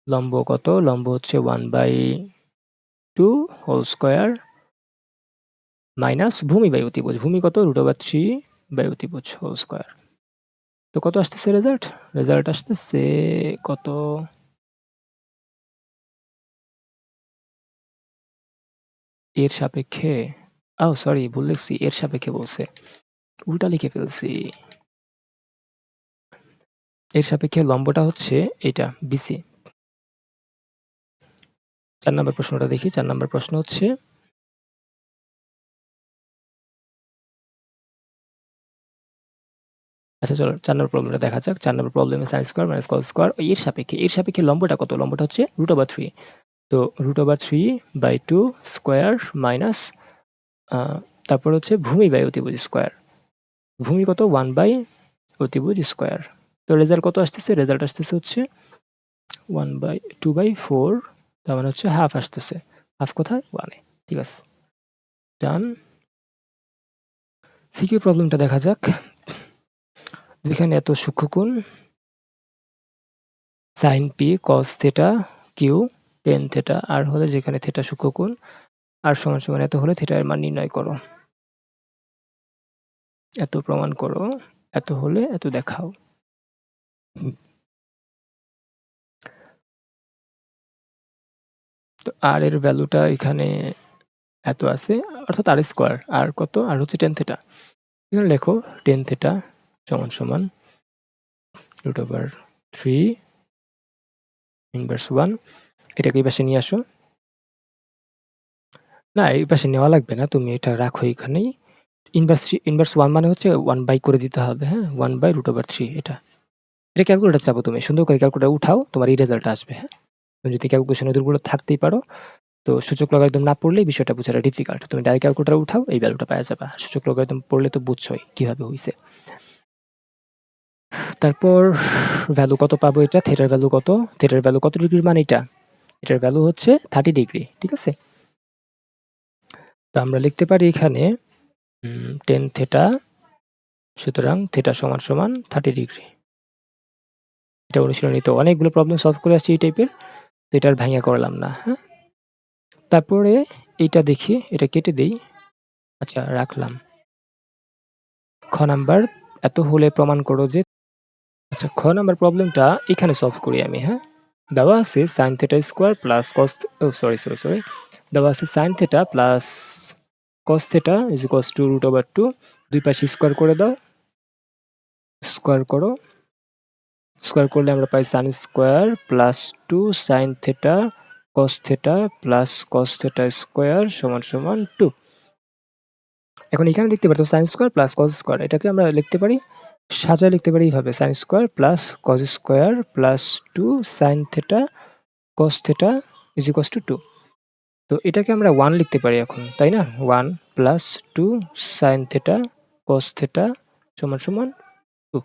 লম্ব কত? লম্ব হচ্ছে 1/2 হোল স্কোয়ার মাইনাস ভূমি বাই অতিভুজ। ভূমি কত? √3 বাই অতিভুজ হোল স্কোয়ার। তো কত আসতেছে রেজাল্ট? রেজাল্ট আসতেছে কত? এর সাপেক্ষে সরি ভুল লিখছি, এর সাপেক্ষে বলছে, উল্টা লিখে ফেলছি। এর সাপেক্ষে লম্বটা হচ্ছে এটা বিসি। 4 নম্বর প্রশ্নটা দেখি। 4 নম্বর প্রশ্ন হচ্ছে আচ্ছা চলো 4 নম্বর প্রবলেমটা দেখা যাক। 4 নম্বর প্রবলেমে sin square minus cos square এর সাপেক্ষে লম্বটা কত? লম্বটা হচ্ছে √3। তো √3/2 স্কয়ার মাইনাস তারপর হচ্ছে ভূমি বাই অতিভুজ স্কয়ার। ভূমি কত? 1 বাই অতিভুজ স্কয়ার। তো রেজাল্ট কত আসতেছে? রেজাল্ট আসতেছে হচ্ছে 2/4, তার মানে হচ্ছে হাফ আসতেছে। হাফ কোথায়? 1 এ। ঠিক আছে, ডান। সিকিউ প্রবলেমটা দেখা যাক। যেখানে এত সূক্ষ্মকোণ sin p cos theta q tan theta আর হলে যেখানে থিটা সূক্ষ্মকোণ আর সমান সমান এত হলে থিটা এর মান নির্ণয় করো। এত প্রমাণ করো, এত হলে এত দেখাও। তো আর এর ভ্যালুটা এখানে এত আছে, অর্থাৎ আর স্কোয়ার। আর কত? আর হচ্ছে tan থিটা। এখানে লেখো tan থিটা সমান সমান √3 ইনভার্স 1। এটাকে এই পাশে নিয়ে আসো। না, এই পাশে নেওয়া লাগবে না, তুমি এটা রাখো এখানেই। ইনভার্স 1 মানে হচ্ছে 1 বাই করে দিতে হবে। হ্যাঁ, 1/√3 এটা। এটা ক্যালকুলেটর চাপো তুমি। সুন্দর করে ক্যালকুলেটর উঠাও, তোমার এই রেজাল্টটা আসবে। হ্যাঁ, তুমি যদি ক্যালকুলেশনের দুর্বল থাকতেই পারো, তো সূচক লগারিদম না পড়লেই বিষয়টা বোঝাটা ডিফিকাল্ট। তুমি ডাইরেক্ট ক্যালকুলেটর উঠাও, এই ভ্যালুটা পাওয়া যাবে। সূচক লগারিদম পড়লে তো বুঝছই কিভাবে হইছে। তারপর ভ্যালু কত পাবো? এটা থিটার ভ্যালু কত? থিটার ভ্যালু কত ডিগ্রির মান এটা? এটার ভ্যালু হচ্ছে 30 ডিগ্রি। ঠিক আছে, তো আমরা লিখতে পারি এখানে tan থিটা, সুতরাং থিটা সমান সমান 30 ডিগ্রি। এটা অনুশীলনীতে অনেকগুলো প্রবলেম সলভ করে আসছি এই টাইপের, তো এটা আর ভাঙা করলাম না। হ্যাঁ, তারপরে এইটা দেখি, এটা কেটে দেই। আচ্ছা রাখলাম। খ নাম্বার, এত হলে প্রমাণ করো যে। আচ্ছা, খ নাম্বার প্রবলেমটা এখানে সলভ করি আমি। হ্যাঁ, দেওয়া আছে sin theta square plus cos, sorry, দেওয়া আছে sin theta plus cos theta is equals two √2। দুই পাশে স্কোয়ার করে দাও। স্কোয়ার করো। স্কোয়ার করলে আমরা পাই sin square plus 2 sin theta cos theta plus cos theta square সমান সমান 2। এখন এখানে দেখতে পাচ্ছ sin square plus cos square, এটাকে আমরা লিখতে পারি, সাজায় লিখতে পারি এইভাবে, sin square plus cos square plus 2 sin theta cos theta is equals two 2। তো এটাকে আমরা 1 লিখতে পারি এখন, তাই না? 1 plus 2 sin theta cos theta সমান সমান 2।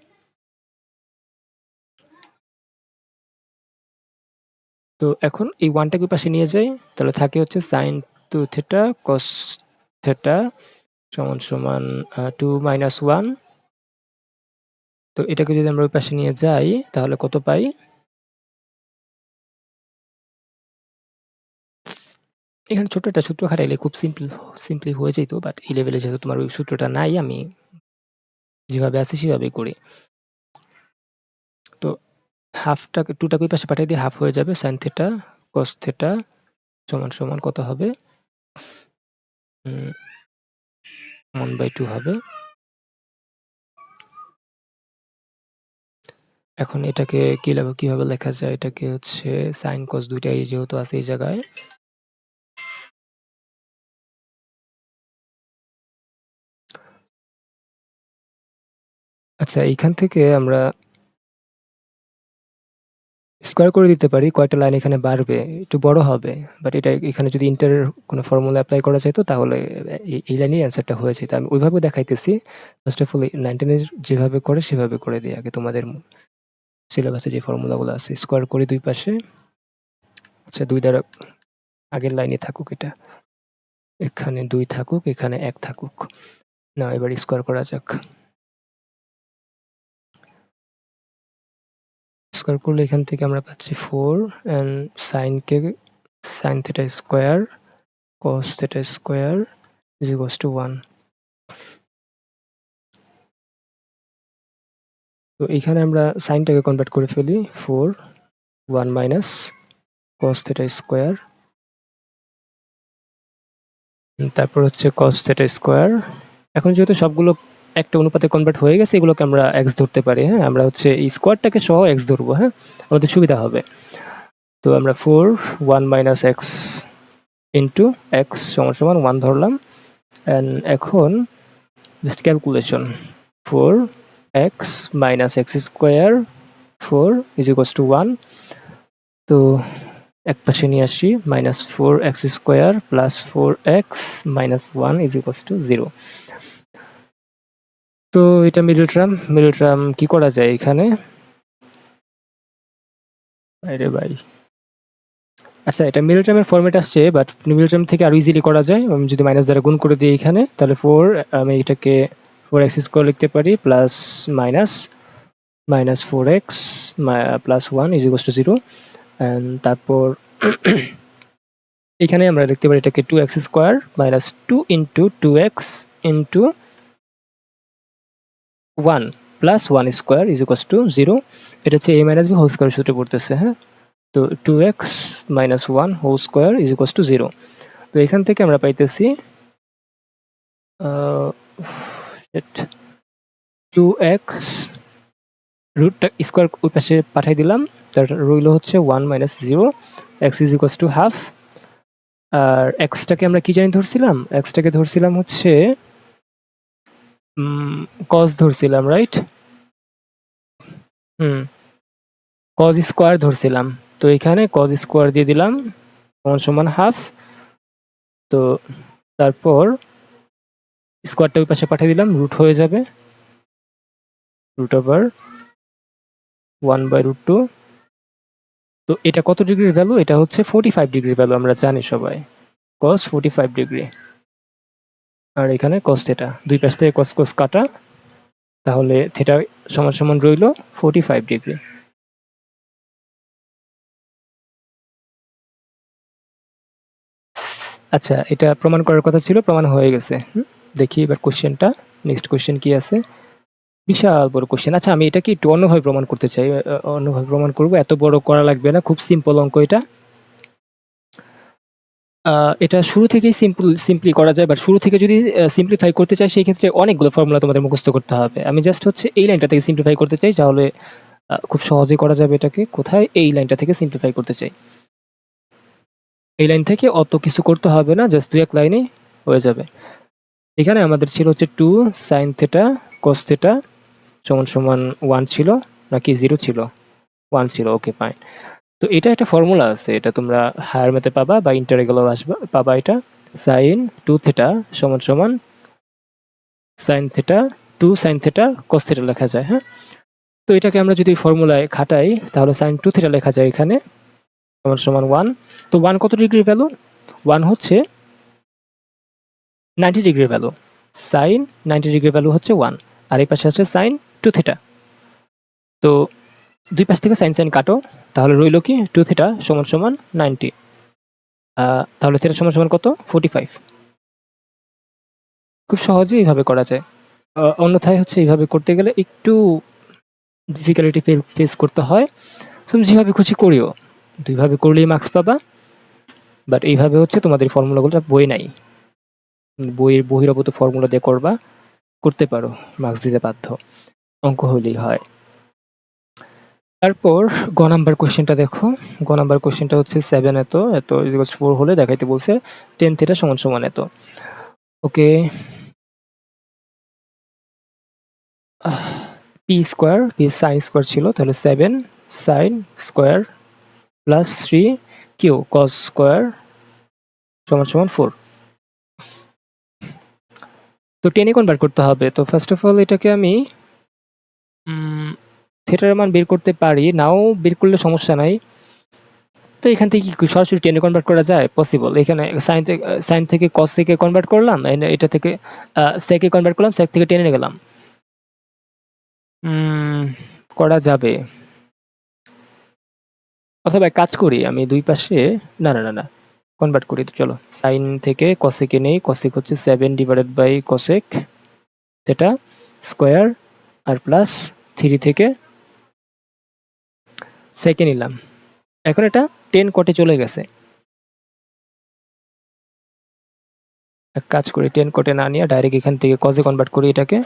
তো এখন এই 1 টাকে পাশে নিয়ে যাই, তাহলে থাকে হচ্ছে sin 2 থিটা cos থিটা সমান সমান 2 মাইনাস 1। তো এটাকে যদি আমরা ওই পাশে নিয়ে যাই তাহলে কত পাই? এখানে ছোট্ট একটা সূত্র খাটাইলে খুব সিম্পলি হয়ে যেত, বাট এই লেভেলে যেহেতু তোমার ওই সূত্রটা নাই, আমি যেভাবে আছি সেভাবেই করি। তো হাফটাকে 2 টাকে ওই পাশে পাঠিয়ে দিয়ে হাফ হয়ে যাবে। sin থিটা cos থিটা সমান সমান কত হবে? 1/2 হবে। এখন এটাকে কিভাবে লেখা যায়? এটাকে হচ্ছে sin cos দুইটাই যেহেতু আছে এই জায়গায়, আচ্ছা এইখান থেকে আমরা স্কোয়ার করে দিতে পারি, কয়টা লাইন এখানে বাড়বে, একটু বড় হবে, বাট এটা এখানে যদি ইন্টারের কোনো ফর্মুলা অ্যাপ্লাই করা যেত তাহলে এই লাইনেই অ্যান্সারটা হয়ে যেত। আমি ওইভাবে দেখাইতেছি। ফার্স্ট অফ অল 19 যেভাবে করে সেভাবে করে দিই আগে, তোমাদের সিলেবাসে যে ফর্মুলাগুলো আছে। স্কোয়ার করি দুই পাশে। আচ্ছা 2 দ্বারা আগের লাইনে থাকুক, এটা এখানে 2 থাকুক, এখানে 1 থাকুক। না, এবার স্কোয়ার করা যাক। স্কোয়ার করলে এখান থেকে আমরা পাচ্ছি 4 and sine theta square cos theta square is equals to 1. তো এখানে আমরা সাইনটাকে কনভার্ট করে ফেলি। 4 1 মাইনাস cos theta স্কোয়ার, তারপর হচ্ছে cos theta স্কোয়ার। এখন যেহেতু সবগুলো একটা অনুপাতে কনভার্ট হয়ে গেছে, এগুলোকে আমরা এক্স ধরতে পারি। হ্যাঁ, আমরা হচ্ছে এই স্কোয়ারটাকে সহ এক্স ধরবো। হ্যাঁ, আমাদের সুবিধা হবে। তো আমরা 4 1 মাইনাস এক্স ইন্টু এক্স সমান সমান 1 ধরলাম। অ্যান্ড এখন just calculation, 4x minus x square 4 is equals two 1। তো এক পাশে নিয়ে আসি, minus 4x square plus 4x minus 1 is equals to 0। তো এটা মিডল টার্ম কি করা যায় এখানে? আরে ভাই, আচ্ছা এটা মিডল টার্মের ফর্মেট আসছে, বাট মিডল টার্ম থেকে আরো ইজিলি করা যায়। আমি যদি মাইনাস দ্বারা গুণ করে দিই এখানে, তাহলে 4, আমি এটাকে 4x স্কোয়ার লিখতে পারি plus minus 4x plus 1 is equals to 0। And তারপর এখানে আমরা লিখতে পারি এটাকে 2x square minus 2 into 2x into 1 plus 1 square is equals to 0। এটা হচ্ছে a minus b whole square সূত্রে পড়তেছে। হ্যাঁ, তো 2x minus 1 whole square is equals to 0। তো এখান থেকে আমরা পাইতেছি 2x রুটটা স্কোয়ার ওই পাশে পাঠাই দিলাম, তার রইল হচ্ছে 1 minus 0, x is equals to half. আর এক্সটাকে আমরা কি জানি ধরছিলাম? এক্সটাকে ধরছিলাম হচ্ছে কজ ধরছিলাম, রাইট? কজ স্কোয়ার ধরছিলাম। তো এখানে কজ স্কোয়ার দিয়ে দিলাম সমান সমান হাফ। তো তারপর স্কোয়ারটা ওই পাশে পাঠিয়ে দিলাম, রুট হয়ে যাবে রুট ওভার 1/√2। তো এটা কত ডিগ্রির ভ্যালু? এটা হচ্ছে 45 ডিগ্রির ভ্যালু, আমরা জানি সবাই cos 45 ডিগ্রি। আর এখানে cos থিটা, দুই পাশ থেকে cos cos কাটা, তাহলে থিটা সমান সমান রইল 45 ডিগ্রি। আচ্ছা, এটা প্রমাণ করার কথা ছিল, প্রমাণ হয়ে গেছে। দেখি এবার কোশ্চেনটা, নেক্সট কোশ্চেন কি আছে? বিশাল বড় কোশ্চেন। আচ্ছা আমি এটাকে একটু অন্যভাবে প্রমাণ করতে চাই, অন্যভাবে প্রমাণ করব, এত বড় করা লাগবে না, খুব সিম্পল অঙ্ক এটা। এটা শুরু থেকেই সিম্পলি করা যায়, বাট শুরু থেকে যদি সিম্পলিফাই করতে চাই সেই ক্ষেত্রে অনেকগুলো ফর্মুলা তোমাদের মুখস্থ করতে হবে। আমি জাস্ট হচ্ছে এই লাইনটা থেকে সিম্পলিফাই করতে চাই, তাহলে খুব সহজে করা যাবে এটাকে। কোথায়? এই লাইনটা থেকে সিম্পলিফাই করতে চাই। এই লাইন থেকে অত কিছু করতে হবে না, জাস্ট 2-1 লাইনে হয়ে যাবে। এখানে আমাদের ছিল হচ্ছে 2 সাইন থিটা কস থিটা সমান সমান 1 ছিল, নাকি 0 ছিল? 1 ছিল, ওকে ফাইন। তো এটা একটা ফর্মুলা আছে, এটা তোমরা হায়ার ম্যাথে পাবা বা ইন্টারে গেলেও পাবা। এটা সাইন 2 থিটা সমান সমান sine theta 2 sine theta cos theta লেখা যায়। হ্যাঁ, তো এটাকে আমরা যদি ফর্মুলায় খাটাই তাহলে সাইন 2 থিটা লেখা যায় এখানে সমান সমান 1। তো 1 কত ডিগ্রির ভ্যালু? 1 হচ্ছে 90 ডিগ্রির ভ্যালু। সাইন 90 ডিগ্রির ভ্যালু হচ্ছে 1। আর এই পাশে আছে সাইন 2 থিটা। তো দুই পাশ থেকে সাইন সাইন কাটো, তাহলে রইল কি 2 থিটা সমান সমান 90। তাহলে থিটা সমান সমান কত? 45। খুব সহজেই এইভাবে করা যায়। অন্যথায় হচ্ছে এইভাবে করতে গেলে একটু ডিফিকাল্টি ফেস করতে হয়। তুমি যেভাবে খুশি করিও, দুইভাবে করলেই মার্কস পাবা, বাট এইভাবে হচ্ছে তোমাদের ফর্মুলাগুলো বই নাই, বইয়ের বহিরাগত ফর্মুলা দিয়ে করতে পারো, মার্কস দিতে বাধ্য, অঙ্ক হলেই হয়। তারপর গ নাম্বার কোশ্চেনটা দেখো। গ নাম্বার কোশ্চেনটা হচ্ছে 7 এত 4 হলে দেখাইতে বলছে টেন থিটা সমান সমান এত। Okay, p square, p sine square ছিল, তাহলে 7 sine square plus 3 q cos square সমান সমান 4। তো টেনে কনভার্ট করতে হবে। তো ফার্স্ট অফ অল এটাকে আমি থিটার মান বের করতে পারি, নাও বের করলে সমস্যা নাই। তো এখান থেকে কি সরাসরি টেনে কনভার্ট করা যায়? পসিবল। এখানে সাইন থেকে কস থেকে কনভার্ট করলাম, এটা থেকে সেকে কনভার্ট করলাম, সেক থেকে টেনে গেলাম। করা যাবে। অথবা কাজ করি, আমি দুই পাশে না না না না কনভার্ট করি। তো চলো, সাইন থেকে কসেকে নেই, কসেক হচ্ছে 7 divided by cosec theta square, আর প্লাস 3 থেকে সেকে নিলাম। এখন এটা 10 কটে চলে গেছে। এক কাজ করি, 10 কটে না নিয়ে ডাইরেক্ট এখান থেকে কজে কনভার্ট করি এটাকে,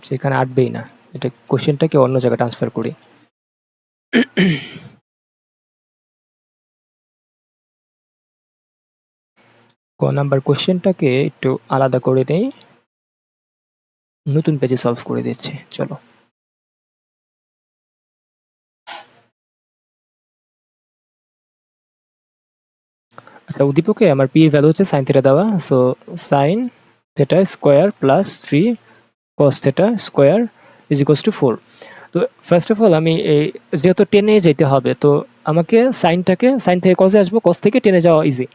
সেখানে আটবেই না। এটা কোশ্চেনটাকে অন্য জায়গায় ট্রান্সফার করি। ক নাম্বার কোশ্চেনটাকে একটু আলাদা করে নেই, নতুন পেজে সলভ করে দিচ্ছি। চলো, আচ্ছা উদ্দীপকে আমার পি এর ভ্যালু হচ্ছে সাইন থিটা দেওয়া। So sine theta square plus 3 cos theta square is equals two 4। তো ফার্স্ট অফ অল আমি এই যেহেতু টেনে যেতে হবে, তো আমাকে সাইন থেকে কজে আসবো, কস থেকে টেনে যাওয়া ইজি।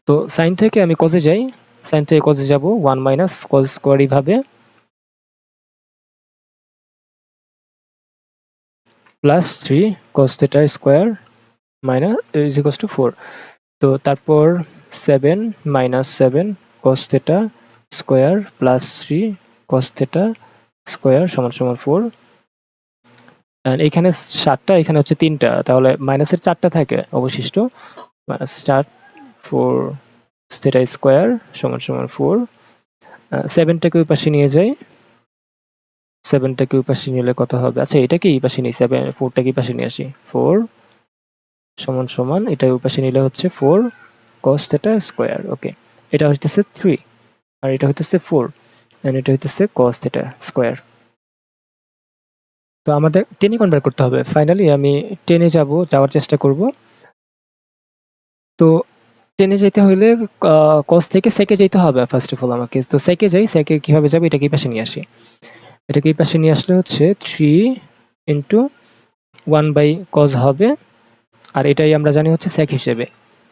তো সাইন থেকে আমি কজে যাই, সাইন থেকে কজে যাব 1 মাইনাস কজ স্কোয়ার, এইভাবে plus 3 cos theta square minus is equals two 4। তো তারপর 7 minus 7 cos theta square plus 3 cos theta square সমান সমান 4। এখানে 7টা, এখানে হচ্ছে 3টা, তাহলে মাইনাসের 4টা থাকে অবশিষ্ট। মাইনাস 4 4 থিটা স্কোয়ার সমান সমান 4। 7টাকে ওই পাশে নিয়ে যাই, 7টাকে ওই পাশে নিলে কত হবে? আচ্ছা এটাকে এই পাশে নিই, 4টাকে এই পাশে নিয়ে আসি। 4 সমান সমান এটা ওই পাশে নিলে হচ্ছে 4 cos থিটা স্কোয়ার। ওকে, এটা হইতেছে 3 আর এটা হইতেছে 4 এন্ড এটা হইতেছে cos থিটা স্কোয়ার। তো আমাদের টেনে কনভার্ট করতে হবে। ফাইনালি আমি টেনে যাওয়ার চেষ্টা করব। তো টেনে যেতে হলে cos থেকে সেকে যেতে হবে ফার্স্ট অফ অল আমাকে। তো সেকে যাই, সেকে কিভাবে যাবে, এটাকে এই পাশে নিয়ে আসি। এটাকে এই পাশে নিয়ে আসলে হচ্ছে 3 ইন্টু 1 বাই cos হবে, আর এটাই আমরা জানি হচ্ছে sec হিসেবে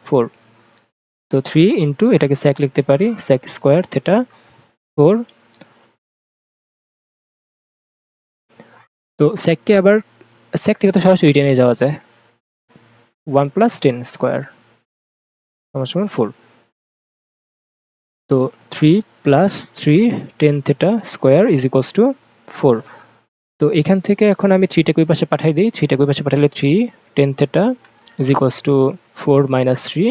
4। তো 3 ইন্টু এটাকে sec লিখতে পারি, sec স্কোয়ার থিটা 4। তো সেককে আবার সেক থেকে তো সরাসরি টেনে যাওয়া যায়, 1 প্লাস 10 স্কোয়ার সমান 4। তো 3 plus 3 10 theta square is equals two 4। তো এখান থেকে এখন আমি 3টাকে ওই পাশে পাঠাই দিই, 3টাকে ওই পাশে পাঠালে 3 10 theta is equals two 4 minus 3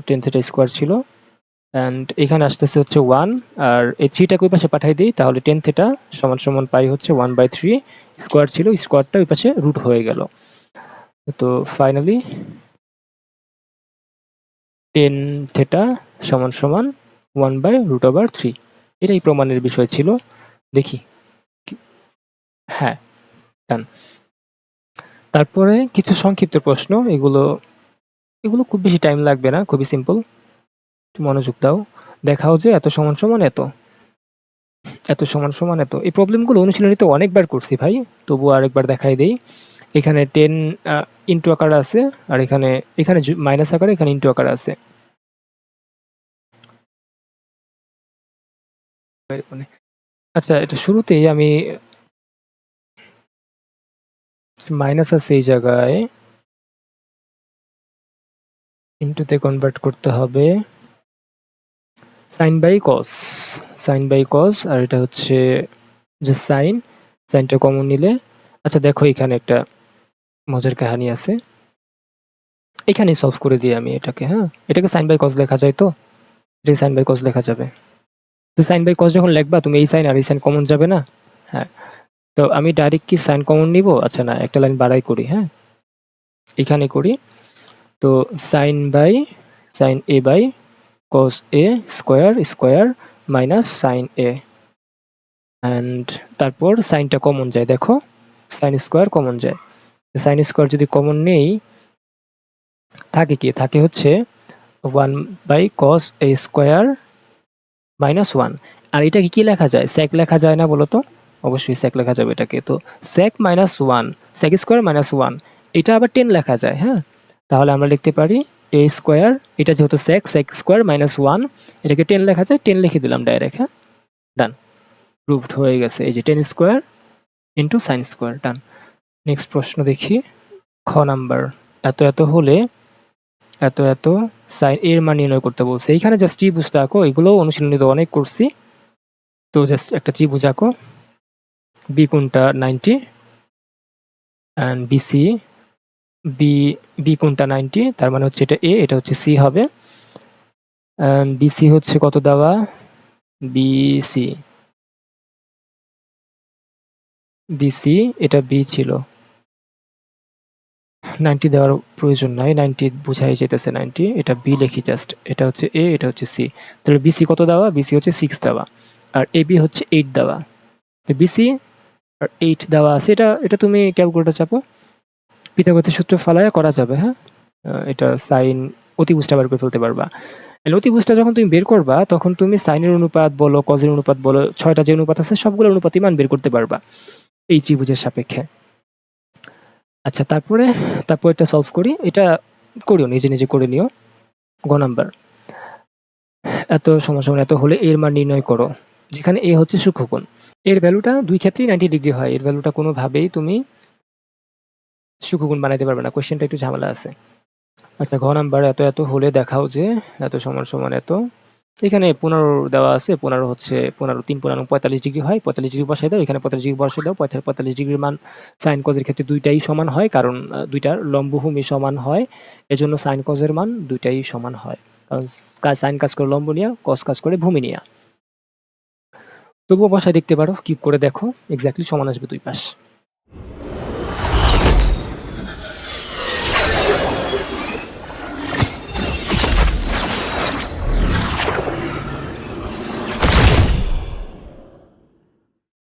10 theta square ছিল, অ্যান্ড এখানে আসতেছে হচ্ছে 1, আর এই 3টাকে ওই পাশে পাঠাই দিই, তাহলে 10 থিটা সমান সমান পাই হচ্ছে 1/3 স্কোয়ার ছিল, স্কোয়ারটা ওই পাশে রুট হয়ে গেল। তো ফাইনালি 10 থিটা সমান সমান 1/√3। এটাই প্রমাণের বিষয় ছিল। দেখি, হ্যাঁ ডান। তারপরে কিছু সংক্ষিপ্ত প্রশ্ন, এগুলো এগুলো খুব বেশি টাইম লাগবে না, খুবই সিম্পল। মনোযোগ দাও, দেখাও যে এত সমান সমান এত, এত সমান সমান এত। এই প্রবলেমগুলো অনুশীলনীতে অনেকবার করছি ভাই, তবুও আরেকবার দেখাই দেই। এখানে 10 ইন্টু আকারে আছে, আর এখানে এখানে মাইনাস আকারে, এখানে ইন্টু আকারে আছে। আচ্ছা, এটা শুরুতেই আমি মাইনাস আছে এই জায়গায়, ইন্টুতে কনভার্ট করতে হবে sine by cos, sine by cos, আর এটা হচ্ছে যে সাইনটা কমন নিলে। আচ্ছা দেখো, এখানে একটা মজার কাহিনী আছে, এখানে সলভ করে দিই আমি এটাকে। হ্যাঁ, এটাকে সাইন বাই কস লেখা যায়, তো এটাকে সাইন বাই কস লেখা যাবে। তো সাইন বাই কস যখন লিখবা, তুমি এই সাইন আর এই সাইন কমন যাবে না? হ্যাঁ, তো আমি ডাইরেক্ট কি সাইন কমন নিব? আচ্ছা না, একটা লাইন বাড়াই করি। হ্যাঁ, এখানে করি। তো sine A by cos A square square minus sine A, and তারপর সাইনটা কমন যায়, দেখো সাইন স্কোয়ার কমন যায়। সাইন স্কোয়ার যদি কমন নেই থাকে কি থাকে হচ্ছে 1/cos a স্কোয়ার -1। আর এটাকে কি লেখা যায়? sec লেখা যায় না বলো তো? অবশ্যই sec লেখা যাবে এটাকে। তো sec -1 sec স্কোয়ার -1 এটা আবার 10 লেখা যায়, হ্যাঁ? তাহলে আমরা লিখতে পারি a স্কোয়ার, এটা যেহেতু sec স্কোয়ার -1 এটাকে 10 লেখা যায়, 10 লিখে দিলাম ডাইরেক্ট, হ্যাঁ? ডান। প্রুভড হয়ে গেছে। এই যে 10 স্কোয়ার ইনটু sin স্কোয়ার, ডান। নেক্সট প্রশ্ন দেখি, খ নাম্বার। এত হলে এত sin এর মান নির্ণয় করতে বলছে। এইখানে জাস্ট ত্রিভুজটা আঁকো, এগুলো অনুশীলনীতে অনেক করছি। তো জাস্ট একটা ত্রিভুজ আঁকো, বি কোণটা 90 অ্যান্ড বিসি, বি বি কোণটা 90, তার মানে হচ্ছে এটা এ, এটা হচ্ছে সি হবে। অ্যান্ড বিসি হচ্ছে কত দেওয়া? বিসি বিসি এটা বি ছিল, 90 দেওয়ার প্রয়োজন নাই, 90 বুঝাই যেতেছে 90, এটা বি লিখি জাস্ট। এটা হচ্ছে এ, এটা হচ্ছে সি। তাহলে বিসি কত দেওয়া? বিসি হচ্ছে 6 দেওয়া, আর এবি হচ্ছে 8 দেওয়া। তো বিসি আর 8 দেওয়া আছে, এটা এটা তুমি ক্যালকুলেটর চাপো, পিথাগোরাসের সূত্র ফালায়া করা যাবে, হ্যাঁ? এটা সাইন অতিভুজটা বের করে ফেলতে পারবা। অতিভুজটা যখন তুমি বের করবা তখন তুমি সাইনের অনুপাত বলো, কজের অনুপাত বলো, 6টা যে অনুপাত আছে সবগুলোর অনুপাতই মান বের করতে পারবা এই ত্রিভুজের সাপেক্ষে। আচ্ছা, তারপর এটা সলভ করি। এটা করিও, নিজে নিজে করে নিও। গ নাম্বার, এত সমান এত হলে এর মান নির্ণয় করো। যেখানে এ হচ্ছে সূক্ষ্মকোণ, এর ভ্যালুটা দুই ক্ষেত্রেই 90 ডিগ্রি হয়, এর ভ্যালুটা কোনোভাবেই তুমি সূক্ষ্মকোণ বানাইতে পারবে না, কোশ্চেনটা একটু ঝামেলা আছে। আচ্ছা, ঘ নাম্বার, এত হলে দেখাও যে এত সমান এত, এখানে 15 দেওয়া আছে, 15 হচ্ছে 15 3 15 45 ডিগ্রি হয়, 45 ডিগ্রি বসাই দাও, এখানে 45 ডিগ্রি বসাই দাও। 45 ডিগ্রির মান সাইন কজের ক্ষেত্রে দুইটাই সমান হয়, কারণ দুইটার লম্বভূমি সমান হয়, এজন্য সাইন কজের মান দুইটাই সমান হয়, কারণ সাইন কাজ করে লম্ব নিয়া, কজ কাজ করে ভূমি নিয়া। তবুও বসায় দেখতে পারো, কিপ করে দেখো, এক্স্যাক্টলি সমান আসবে দুই পাশ।